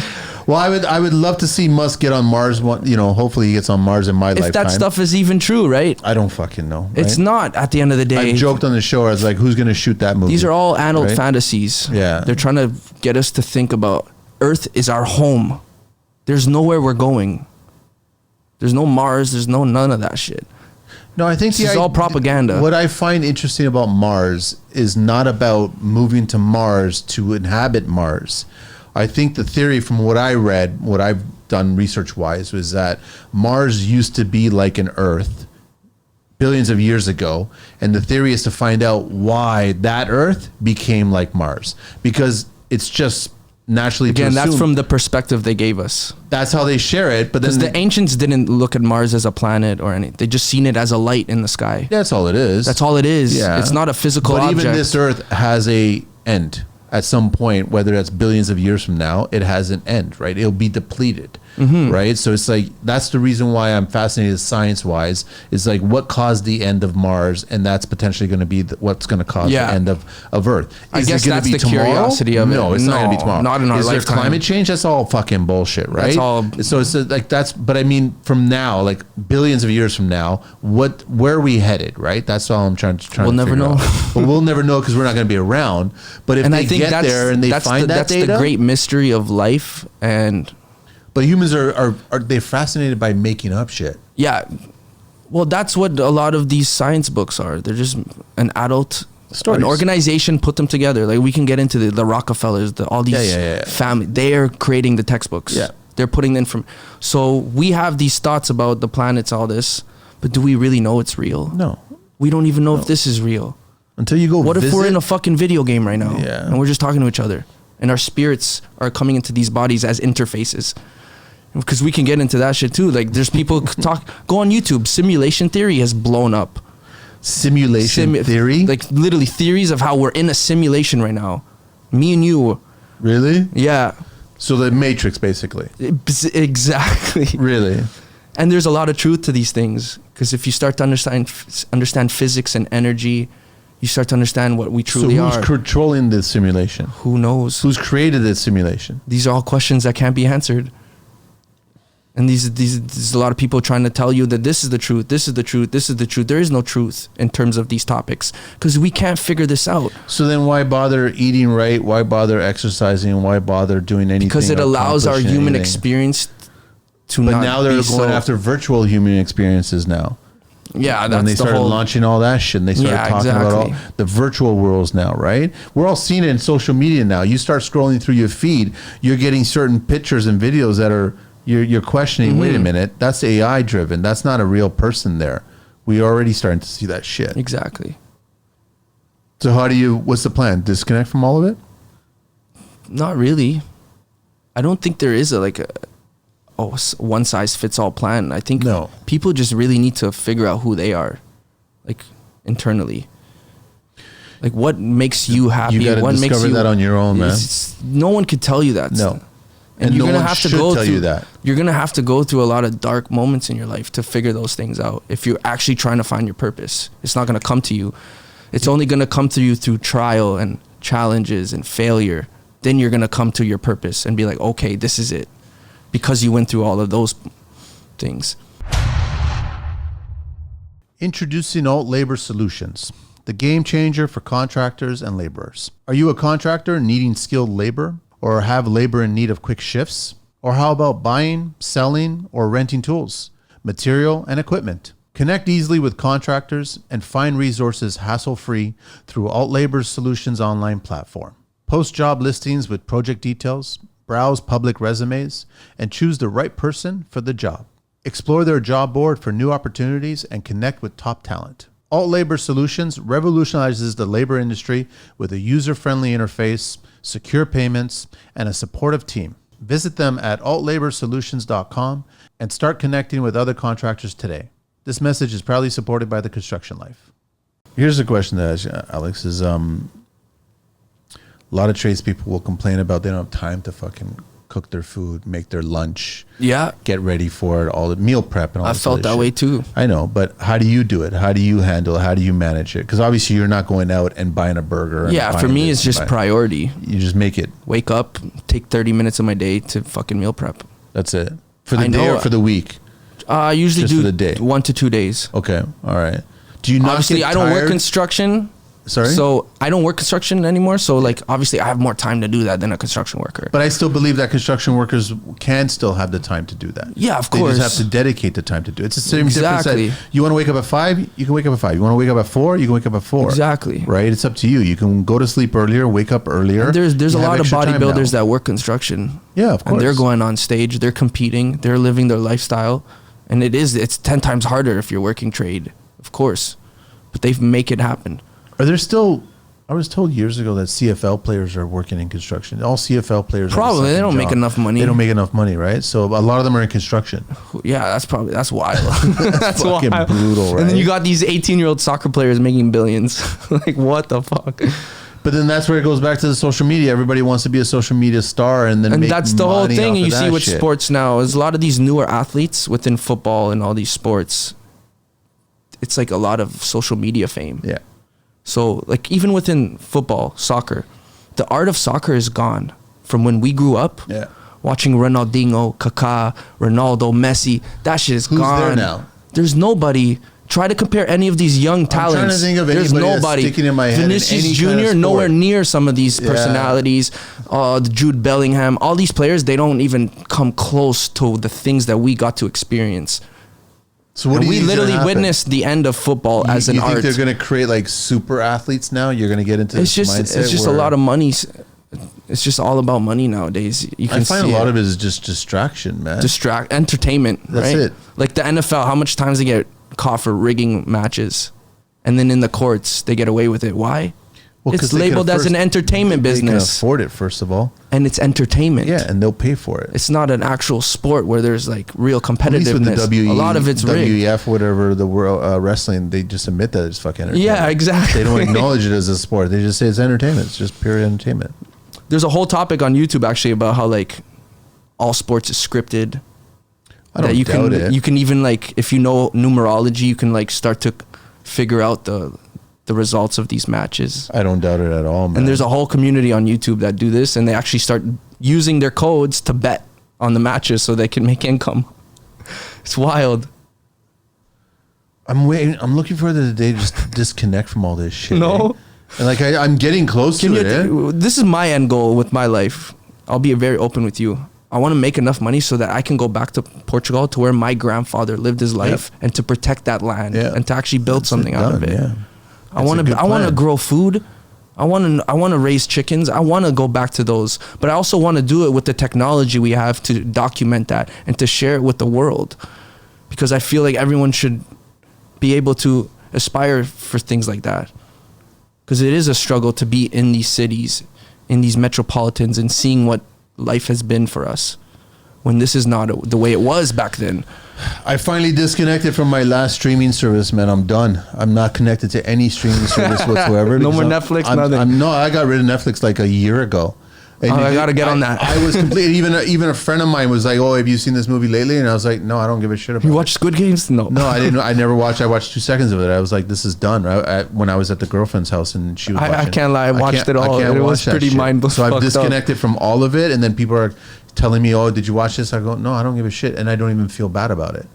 Well, I would love to see Musk get on Mars. Hopefully he gets on Mars in my lifetime. If that stuff is even true, right? I don't fucking know. Right? It's not. At the end of the day, I joked on the show. I was like, "Who's going to shoot that movie?" These are all adult fantasies. Yeah, they're trying to get us to think about Earth is our home. There's nowhere we're going. There's no Mars. There's none of that shit. No, I think this is all propaganda. What I find interesting about Mars is not about moving to Mars to inhabit Mars. I think the theory, from what I read, what I've done research-wise, was that Mars used to be like an Earth billions of years ago, and the theory is to find out why that Earth became like Mars, because it's just naturally. Again, that's from the perspective they gave us. That's how they share it, but then the ancients didn't look at Mars as a planet or anything. They just seen it as a light in the sky. That's all it is. That's all it is. Yeah. It's not a physical object. But even this Earth has a end. At some point, whether that's billions of years from now, it has an end, right? It'll be depleted, right? So it's like, that's the reason why I'm fascinated science-wise, is like, what caused the end of Mars, and that's potentially going to be what's going to cause the end of Earth. I guess that's the curiosity of it. No, it's not going to be tomorrow. Not in our lifetime. Is there climate change? That's all fucking bullshit, right? That's all. So it's like, but I mean, from now, like billions of years from now, where are we headed, right? That's all I'm trying to We'll never know. But we'll never know, because we're not going to be around. But if they get there and they find that data, that's the great mystery of life. But humans are they fascinated by making up shit? Yeah, well, that's what a lot of these science books are. They're just an adult stories. An organization put them together. Like, we can get into the Rockefellers, all these family. They are creating the textbooks. Yeah, they're putting in from. So we have these thoughts about the planets, all this, but do we really know it's real? No, we don't even know if this is real. Until you go What if we're in a fucking video game right now? Yeah. And we're just talking to each other, and our spirits are coming into these bodies as interfaces? Because we can get into that shit too. Like, there's people go on YouTube. Simulation theory has blown up. Simulation theory? Like, literally theories of how we're in a simulation right now. Me and you. Really? Yeah. So the Matrix, basically. Exactly. Really? And there's a lot of truth to these things. Because if you start to understand physics and energy, you start to understand what we truly are. So who's controlling this simulation? Who knows? Who's created this simulation? These are all questions that can't be answered. And there's a lot of people trying to tell you that this is the truth, this is the truth, this is the truth. There is no truth in terms of these topics, because we can't figure this out. So then why bother eating right? Why bother exercising? Why bother doing anything? Because it allows our human experience to not be. But now they're going after virtual human experiences now. Yeah, when they that's the started whole. launching all that shit, and they started Yeah, talking about all exactly. the virtual worlds now, right? We're all seeing it in social media now. You start scrolling through your feed, you're getting certain pictures and videos that are you're questioning. Wait a minute, that's AI driven. That's not a real person there. We are already starting to see that shit. Exactly. So what's the plan? Disconnect from all of it? Not really. I don't think there is a one size fits all plan. I think No. people just really need to figure out who they are, like internally. Like what makes you happy? You got to What makes discover you, that on your own, man. No one could tell you that. No. And no you're gonna one have to should go tell through you that. You're gonna have to go through a lot of dark moments in your life to figure those things out. If you're actually trying to find your purpose, it's not gonna come to you. It's only gonna come to you through trial and challenges and failure. Then you're gonna come to your purpose and be like, okay, this is it, because you went through all of those things. Introducing Alt Labor Solutions, the game changer for contractors and laborers. Are you a contractor needing skilled labor, or have labor in need of quick shifts? Or how about buying, selling, or renting tools, material, and equipment? Connect easily with contractors and find resources hassle-free through Alt Labor Solutions online platform. Post job listings with project details, browse public resumes, and choose the right person for the job. Explore their job board for new opportunities and connect with top talent. Alt Labor Solutions revolutionizes the labor industry with a user-friendly interface, secure payments, and a supportive team. Visit them at altlaborsolutions.com and start connecting with other contractors today. This message is proudly supported by the Construction Life. Here's a question that I ask, Alex, is a lot of tradespeople will complain about they don't have time to fucking cook their food, make their lunch, Yeah, get ready for it, all the meal prep and all I this felt other that shit. way too. I know, but how do you do it? How do you handle it? How do you manage it? Because obviously you're not going out and buying a burger. And Yeah, for buying me, this it's and just buying- priority. You just make it. Wake up, take 30 minutes of my day to fucking meal prep. That's it. For the I day know. or for the week? I usually Just do for the day. 1 to 2 days. Okay. All right. Do you not Obviously, get I don't work tired? construction. Sorry? So I don't work construction anymore. So like, obviously, I have more time to do that than a construction worker. But I still believe that construction workers can still have the time to do that. Yeah, of They course. just have to dedicate the time to do it. It's the same difference Exactly. that you want to wake up at 5, you can wake up at 5. You want to wake up at 4, you can wake up at 4. Exactly. Right? It's up to you. You can go to sleep earlier, wake up earlier. And there's You a have lot of extra time bodybuilders now. that work construction. Yeah, of course. And they're going on stage, they're competing, they're living their lifestyle. And it's 10 times harder if you're working trade, of course. But they make it happen. Are there still... I was told years ago that CFL players are working in construction. All CFL players have a Probably. They second don't make job. enough money. They don't make enough money, right? So a lot of them are in construction. Yeah, that's wild. That's fucking wild. brutal, And then right? you got these 18-year-old soccer players making billions. Like, what the fuck? But then that's where it goes back to the social media. Everybody wants to be a social media star and then And make that's the whole money thing. off And of you see that with shit. sports now is a lot of these newer athletes within football and all these sports. It's like a lot of social media fame. Yeah. So like even within football, soccer, the art of soccer is gone from when we grew up. Yeah. Watching Ronaldinho, Kaká, Ronaldo, Messi, that shit is Who's gone. there now? There's nobody. Try to compare any of these young talents. trying to think of There's anybody that's nobody. sticking in my head in Vinicius any Jr. kind of sport. Nowhere near some of these Yeah. personalities. The Jude Bellingham, all these players, they don't even come close to the things that we got to experience. So what And do you we think is gonna literally happen? witnessed the end of football as an you think art. they're going to create like super athletes now? You're going to get into It's this just mindset it's just a where- lot of money. It's just all about money nowadays. You can I find see a lot of it is just distraction, man. entertainment. That's right? it. Like the NFL, how much times they get caught for rigging matches, and then in the courts they get away with it. Why? Well, 'cause It's they can labeled as first- an entertainment They can business, afford it, first of all. and it's entertainment. Yeah, and they'll pay for it. It's not an actual sport where there's like real At least with competitiveness. the A lot of it's rigged. WEF, whatever, the world wrestling, they just admit that it's fucking entertainment. Yeah, exactly. They don't acknowledge it as a sport. They just say it's entertainment. It's just pure entertainment. There's a whole topic on YouTube actually about how like all sports is scripted. I don't that you doubt can it. you can even like if you know numerology, you can like start to figure out the results of these matches. I don't doubt it at all, man. And there's a whole community on YouTube that do this, and they actually start using their codes to bet on the matches so they can make income. It's wild. I'm waiting. I'm looking for the day to just disconnect from all this shit. No. eh? And like I'm getting close Can to you, it. Eh? this is my end goal with my life. I'll be very open with you. I want to make enough money so that I can go back to Portugal, to where my grandfather lived his life, and to protect that land and to actually build something out of it. Yeah. I want to grow food. I want to raise chickens. I want to go back to those, but I also want to do it with the technology we have to document that and to share it with the world, because I feel like everyone should be able to aspire for things like that, because it is a struggle to be in these cities, in these metropolitans, and seeing what life has been for us when this is not the way it was back then. I finally disconnected from my last streaming service, man. I'm done. I'm not connected to any streaming service whatsoever. No more Netflix, nothing. No, I got rid of Netflix like a year ago. And I got to get on that. I was completely, even a friend of mine was like, oh, have you seen this movie lately? And I was like, no, I don't give a shit about it. You watched Squid Games? No. No, I didn't. I never watched. I watched 2 seconds of it. I was like, this is done. When I was at the girlfriend's house and she was watching. I can't lie. I watched it all. It was pretty mind-blowing. So I've disconnected from all of it. And then people are telling me, oh, did you watch this? I go, no, I don't give a shit. And I don't even feel bad about it.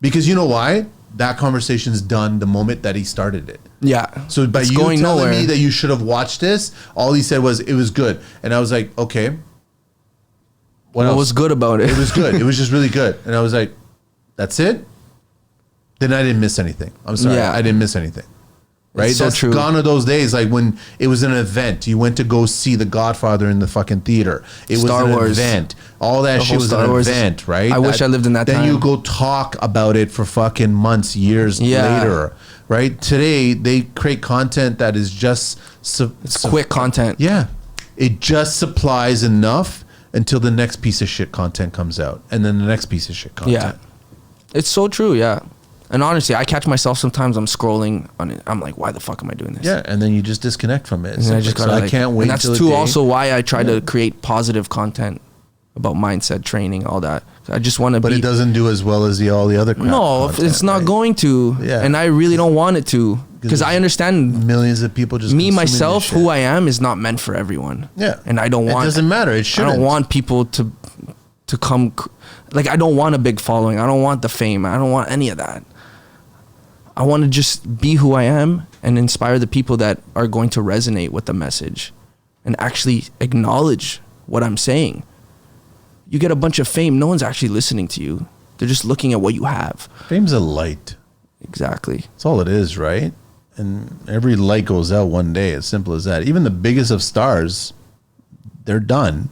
Because you know why? That conversation's done the moment that he started it. Yeah. So by you telling me that you should have watched this, all he said was it was good. And I was like, okay. What was good about it? It was good. It was just really good. And I was like, that's it? Then I didn't miss anything. I'm sorry. Yeah. I didn't miss anything. Right? It's so That's true. Gone are those days, like when it was an event. You went to go see The Godfather in the fucking theater. It Star was an Wars. event. All that shit was Star an Wars event, right? I wish I lived in that then time. you go talk about it for fucking months, years later, right? Today, they create content that is just... quick content. Yeah. It just supplies enough until the next piece of shit content comes out. And then the next piece of shit content. Yeah. It's so true, yeah. And honestly, I catch myself sometimes, I'm scrolling on it. I'm like, why the fuck am I doing this? Yeah, and then you just disconnect from it. And I just gotta, I can't wait. And that's too also why I try to create positive content about mindset training, all that. I just want to But it doesn't do as well as all the other crap. No, content, it's not going to. Yeah. And I really don't want it to. Because I understand millions of people just me, myself, who I am is not meant for everyone. Yeah. And I don't want... It doesn't matter. It shouldn't. I don't want people to come... Like, I don't want a big following. I don't want the fame. I don't want any of that. I want to just be who I am and inspire the people that are going to resonate with the message and actually acknowledge what I'm saying. You get a bunch of fame, no one's actually listening to you. They're just looking at what you have. Fame's a light. Exactly. That's all it is, right? And every light goes out one day. As simple as that. Even the biggest of stars, they're done.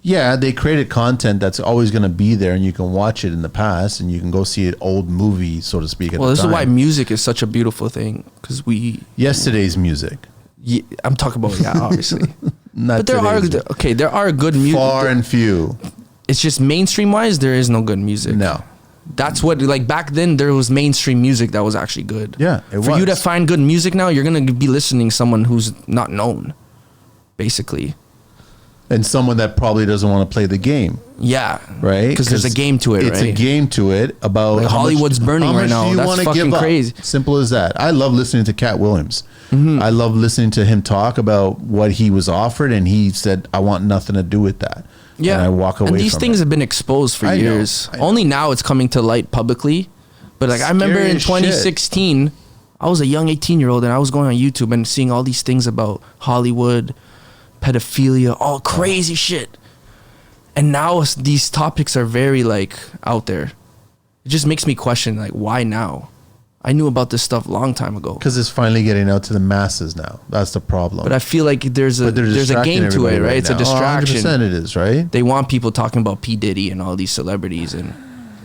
Yeah, they created content that's always going to be there, and you can watch it in the past, and you can go see an old movie, so to speak. Well, this is why music is such a beautiful thing, because yesterday's music. Yeah, I'm talking about obviously. Not but there are good music. Far and few. It's just mainstream wise, there is no good music. No. That's what, like, back then there was mainstream music that was actually good. Yeah, it was. For you to find good music now, you're gonna be listening to someone who's not known, basically. And someone that probably doesn't want to play the game. Yeah. Right? Because there's a game to it, it's right? It's a game to it about... Like Hollywood's burning right now. That's fucking crazy. Simple as that. I love listening to Cat Williams. Mm-hmm. I love listening to him talk about what he was offered, and he said, I want nothing to do with that. Yeah. And I walk away from it. And these things have been exposed for years. I know. Only now it's coming to light publicly. But like, I remember in 2016, I was a young 18-year-old, and I was going on YouTube and seeing all these things about Hollywood, pedophilia, all crazy shit. And now these topics are very like out there. It just makes me question, like, why now? I knew about this stuff a long time ago. Because it's finally getting out to the masses now. That's the problem. But I feel like there's a game to it, right? It's a distraction. 100% it is, right? They want people talking about P. Diddy and all these celebrities, and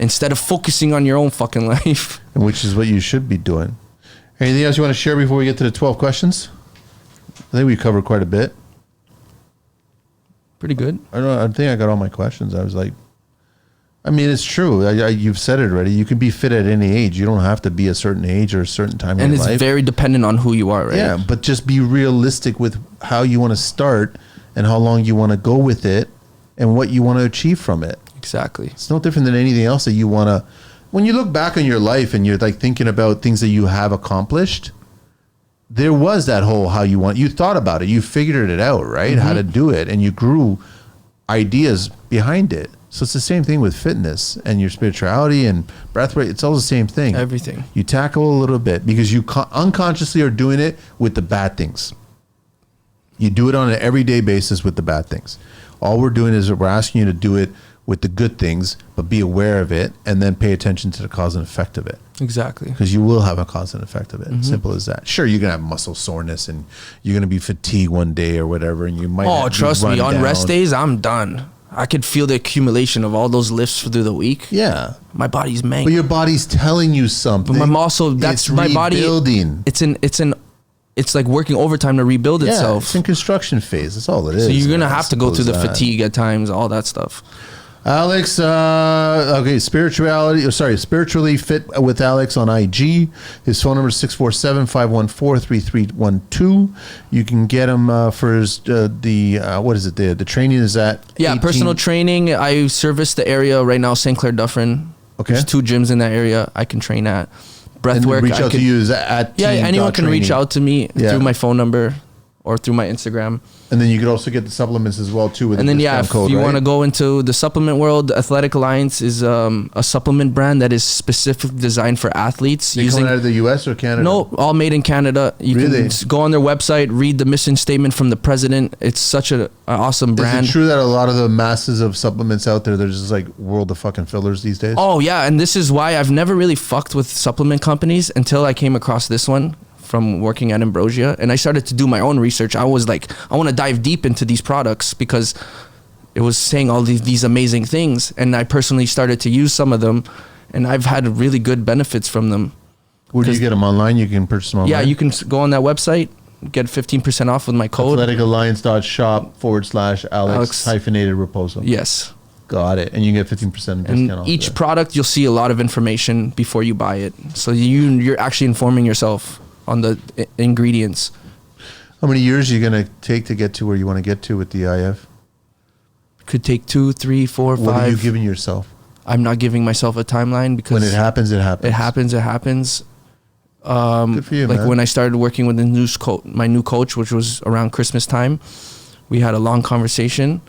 instead of focusing on your own fucking life. Which is what you should be doing. Anything else you want to share before we get to the 12 questions? I think we covered quite a bit. Pretty good. I think I got all my questions. I was like, I mean, it's true. You've said it already. You can be fit at any age. You don't have to be a certain age or a certain time in your life. And it's very dependent on who you are, right? Yeah, but just be realistic with how you want to start and how long you want to go with it and what you want to achieve from it. Exactly. It's no different than anything else that you want to... When you look back on your life and you're like thinking about things that you have accomplished, there was that whole you thought about it. You figured it out, right? Mm-hmm. How to do it. And you grew ideas behind it. So it's the same thing with fitness and your spirituality and breathwork. It's all the same thing. Everything. You tackle a little bit because you unconsciously are doing it with the bad things. You do it on an everyday basis with the bad things. All we're doing is we're asking you to do it with the good things, but be aware of it and then pay attention to the cause and effect of it. Exactly. Because you will have a cause and effect of it. Simple as that. Sure, you're going to have muscle soreness and you're going to be fatigued one day or whatever, and you might Oh, trust me, on rest days, I'm done. I could feel the accumulation of all those lifts through the week. Yeah. My body's mangled. But your body's telling you something. But that's my body. It's like working overtime to rebuild itself. It's in construction phase. That's all it is. So you're gonna have to go through the fatigue at times, all that stuff. Alex, spiritually fit with Alex on IG. His phone number is 647-514-3312. You can get him for his the training is at 18. Personal training. I service the area right now, St. Clair Dufferin. Okay. There's 2 gyms in that area I can train at. Breathwork. Reach out to you is at anyone can reach out to me Yeah. through my phone number or through my Instagram. And then you could also get the supplements as well too. With And then discount if code, you right? want to go into the supplement world, Athletic Alliance is a supplement brand that is specifically designed for athletes. They coming out of the US or Canada? No, all made in Canada. You Really? can go on their website, read the mission statement from the president. It's such an awesome brand. Is it true that a lot of the masses of supplements out there, they're just like world of fucking fillers these days? Oh yeah, and this is why I've never really fucked with supplement companies until I came across this one from working at Ambrosia, and I started to do my own research. I was like, I want to dive deep into these products because it was saying all these amazing things, and I personally started to use some of them, and I've had really good benefits from them. Where do you get them online? You can purchase them online? Yeah, you can go on that website, get 15% off with my code. athleticalliance.shop/Alex-Raposo. Yes. Got it. And you get 15% discount And off each there. product, you'll see a lot of information before you buy it. So you're actually informing yourself on the ingredients. How many years are you going to take to get to where you want to get to with the IF? Could take 2, 3, 4, 5. What are you giving yourself? I'm not giving myself a timeline because When it happens, it happens. It happens. Good for you, like man. when I started working with my new coach, which was around Christmas time, we had a long conversation,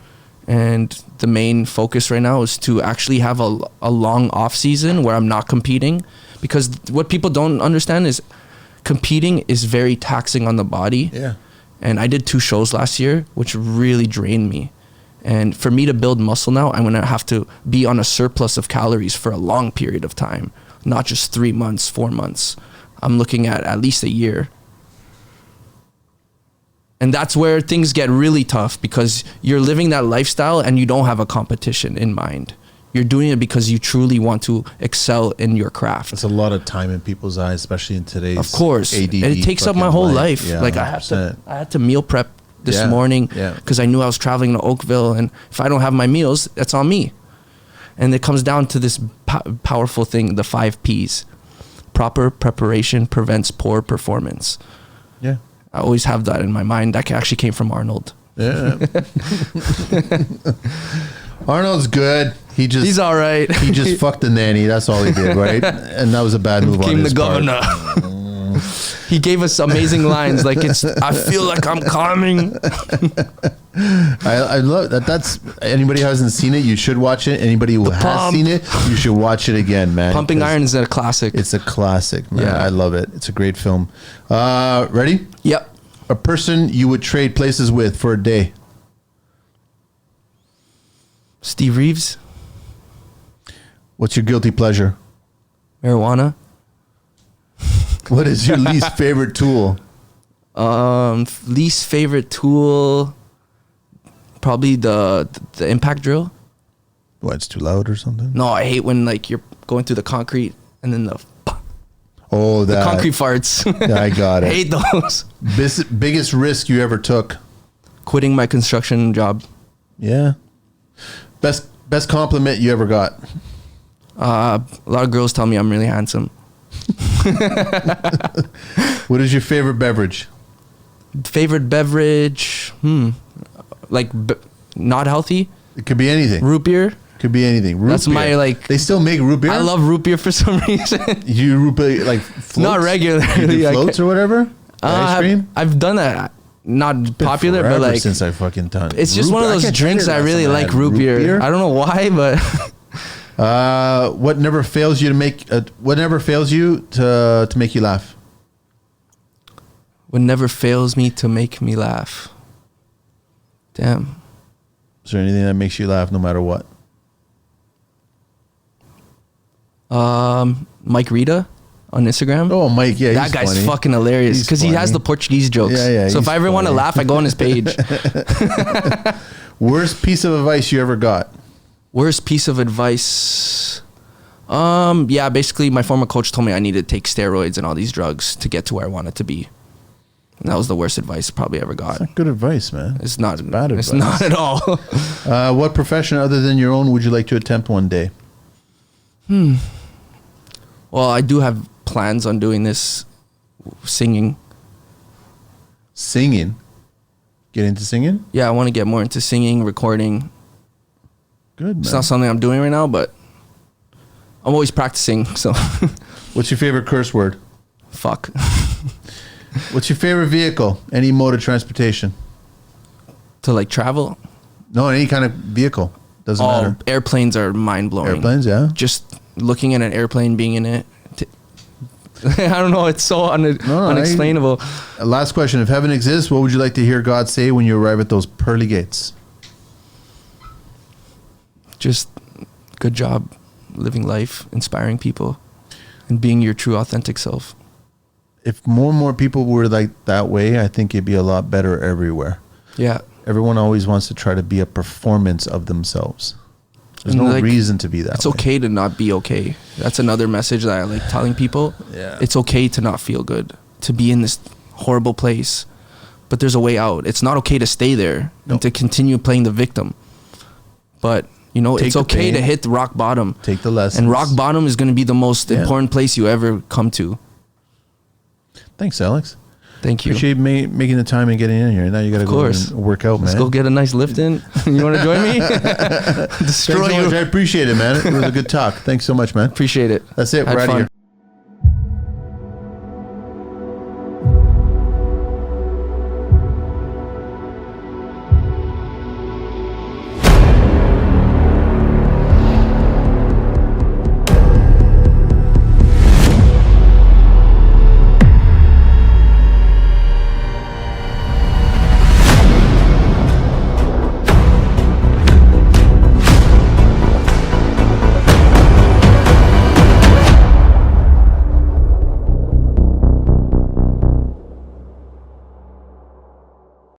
and the main focus right now is to actually have a long off season where I'm not competing, because what people don't understand is competing is very taxing on the body. Yeah. And I did 2 shows last year, which really drained me. And for me to build muscle now, I'm going to have to be on a surplus of calories for a long period of time, not just 3 months, 4 months. I'm looking at least a year. And that's where things get really tough, because you're living that lifestyle and you don't have a competition in mind. You're doing it because you truly want to excel in your craft. It's a lot of time in people's eyes, especially in today's Of course. ADD And it takes up my fucking whole life. Yeah, like I had to meal prep this morning because I knew I was traveling to Oakville, and if I don't have my meals, that's on me. And it comes down to this powerful thing, the 5 Ps. Proper preparation prevents poor performance. Yeah. I always have that in my mind. That actually came from Arnold. Yeah. Arnold's good. He's all right. He just fucked the nanny. That's all he did, right? And that was a bad move on Became his the part. governor. He gave us amazing lines like I feel like I'm coming. I love that. That's anybody who hasn't seen it, you should watch it. Anybody who has seen it, you should watch it again, man. Pumping Iron is a classic. It's a classic, man. Yeah. I love it. It's a great film. Ready? Yep. A person you would trade places with for a day. Steve Reeves. What's your guilty pleasure? Marijuana. What is your least favorite tool? Least favorite tool, probably the impact drill. What, it's too loud or something? No, I hate when like you're going through the concrete and then the The concrete farts. Yeah, I got it. I hate those. Biggest risk you ever took? Quitting my construction job. Yeah. Best compliment you ever got? A lot of girls tell me I'm really handsome. What is your favorite beverage? Favorite beverage? Like not healthy? It could be anything. Root beer? Could be anything. Root That's beer. my like. They still make root beer? I love root beer for some reason. You root beer like floats? Not regularly. You do floats or whatever? Ice cream? I've done that. Not popular, but like since I fucking done. It's just one of those drinks I really like. Root beer. I don't know why, but what never fails you to make? What never fails you to make you laugh? what never fails me to make me laugh. Damn. Is there anything that makes you laugh no matter what? Mike Rita on Instagram. Oh, Mike, yeah, that guy's funny. Fucking hilarious because he has the Portuguese jokes. Yeah. So if I ever want to laugh, I go on his page. Worst piece of advice you ever got? Worst piece of advice. Yeah, basically my former coach told me I needed to take steroids and all these drugs to get to where I wanted to be. And that was the worst advice probably ever got. It's not good advice, man. It's not bad advice. It's not at all. What profession other than your own would you like to attempt one day? Well, I do have plans on doing this, singing. Singing? Get into singing? Yeah, I want to get more into singing, recording. Good, man. It's not something I'm doing right now, but I'm always practicing, so. What's your favorite curse word? Fuck. What's your favorite vehicle? Any mode of transportation? To like travel? No, any kind of vehicle. Doesn't matter. Airplanes are mind-blowing. Airplanes, yeah. Just looking at an airplane, being in it. I don't know. It's so unexplainable. Last question. If heaven exists, what would you like to hear God say when you arrive at those pearly gates? Just good job living life, inspiring people, and being your true, authentic self. If more and more people were like that way, I think it'd be a lot better everywhere. Yeah. Everyone always wants to try to be a performance of themselves. There's no reason to be that way. It's okay to not be okay. That's another message that I like telling people. Yeah. It's okay to not feel good, to be in this horrible place, but there's a way out. It's not okay to stay there and to continue playing the victim. But, you know, it's okay to hit rock bottom. Take the lessons. And rock bottom is going to be the most important place you ever come to. Thanks, Alex. Thank you. Appreciate making the time and getting in here. Now you got to go and work out, man. Let's go get a nice lift in. You want to join me? Destroy you. I appreciate it, man. It was a good talk. Thanks so much, man. Appreciate it. That's it. We're out of here.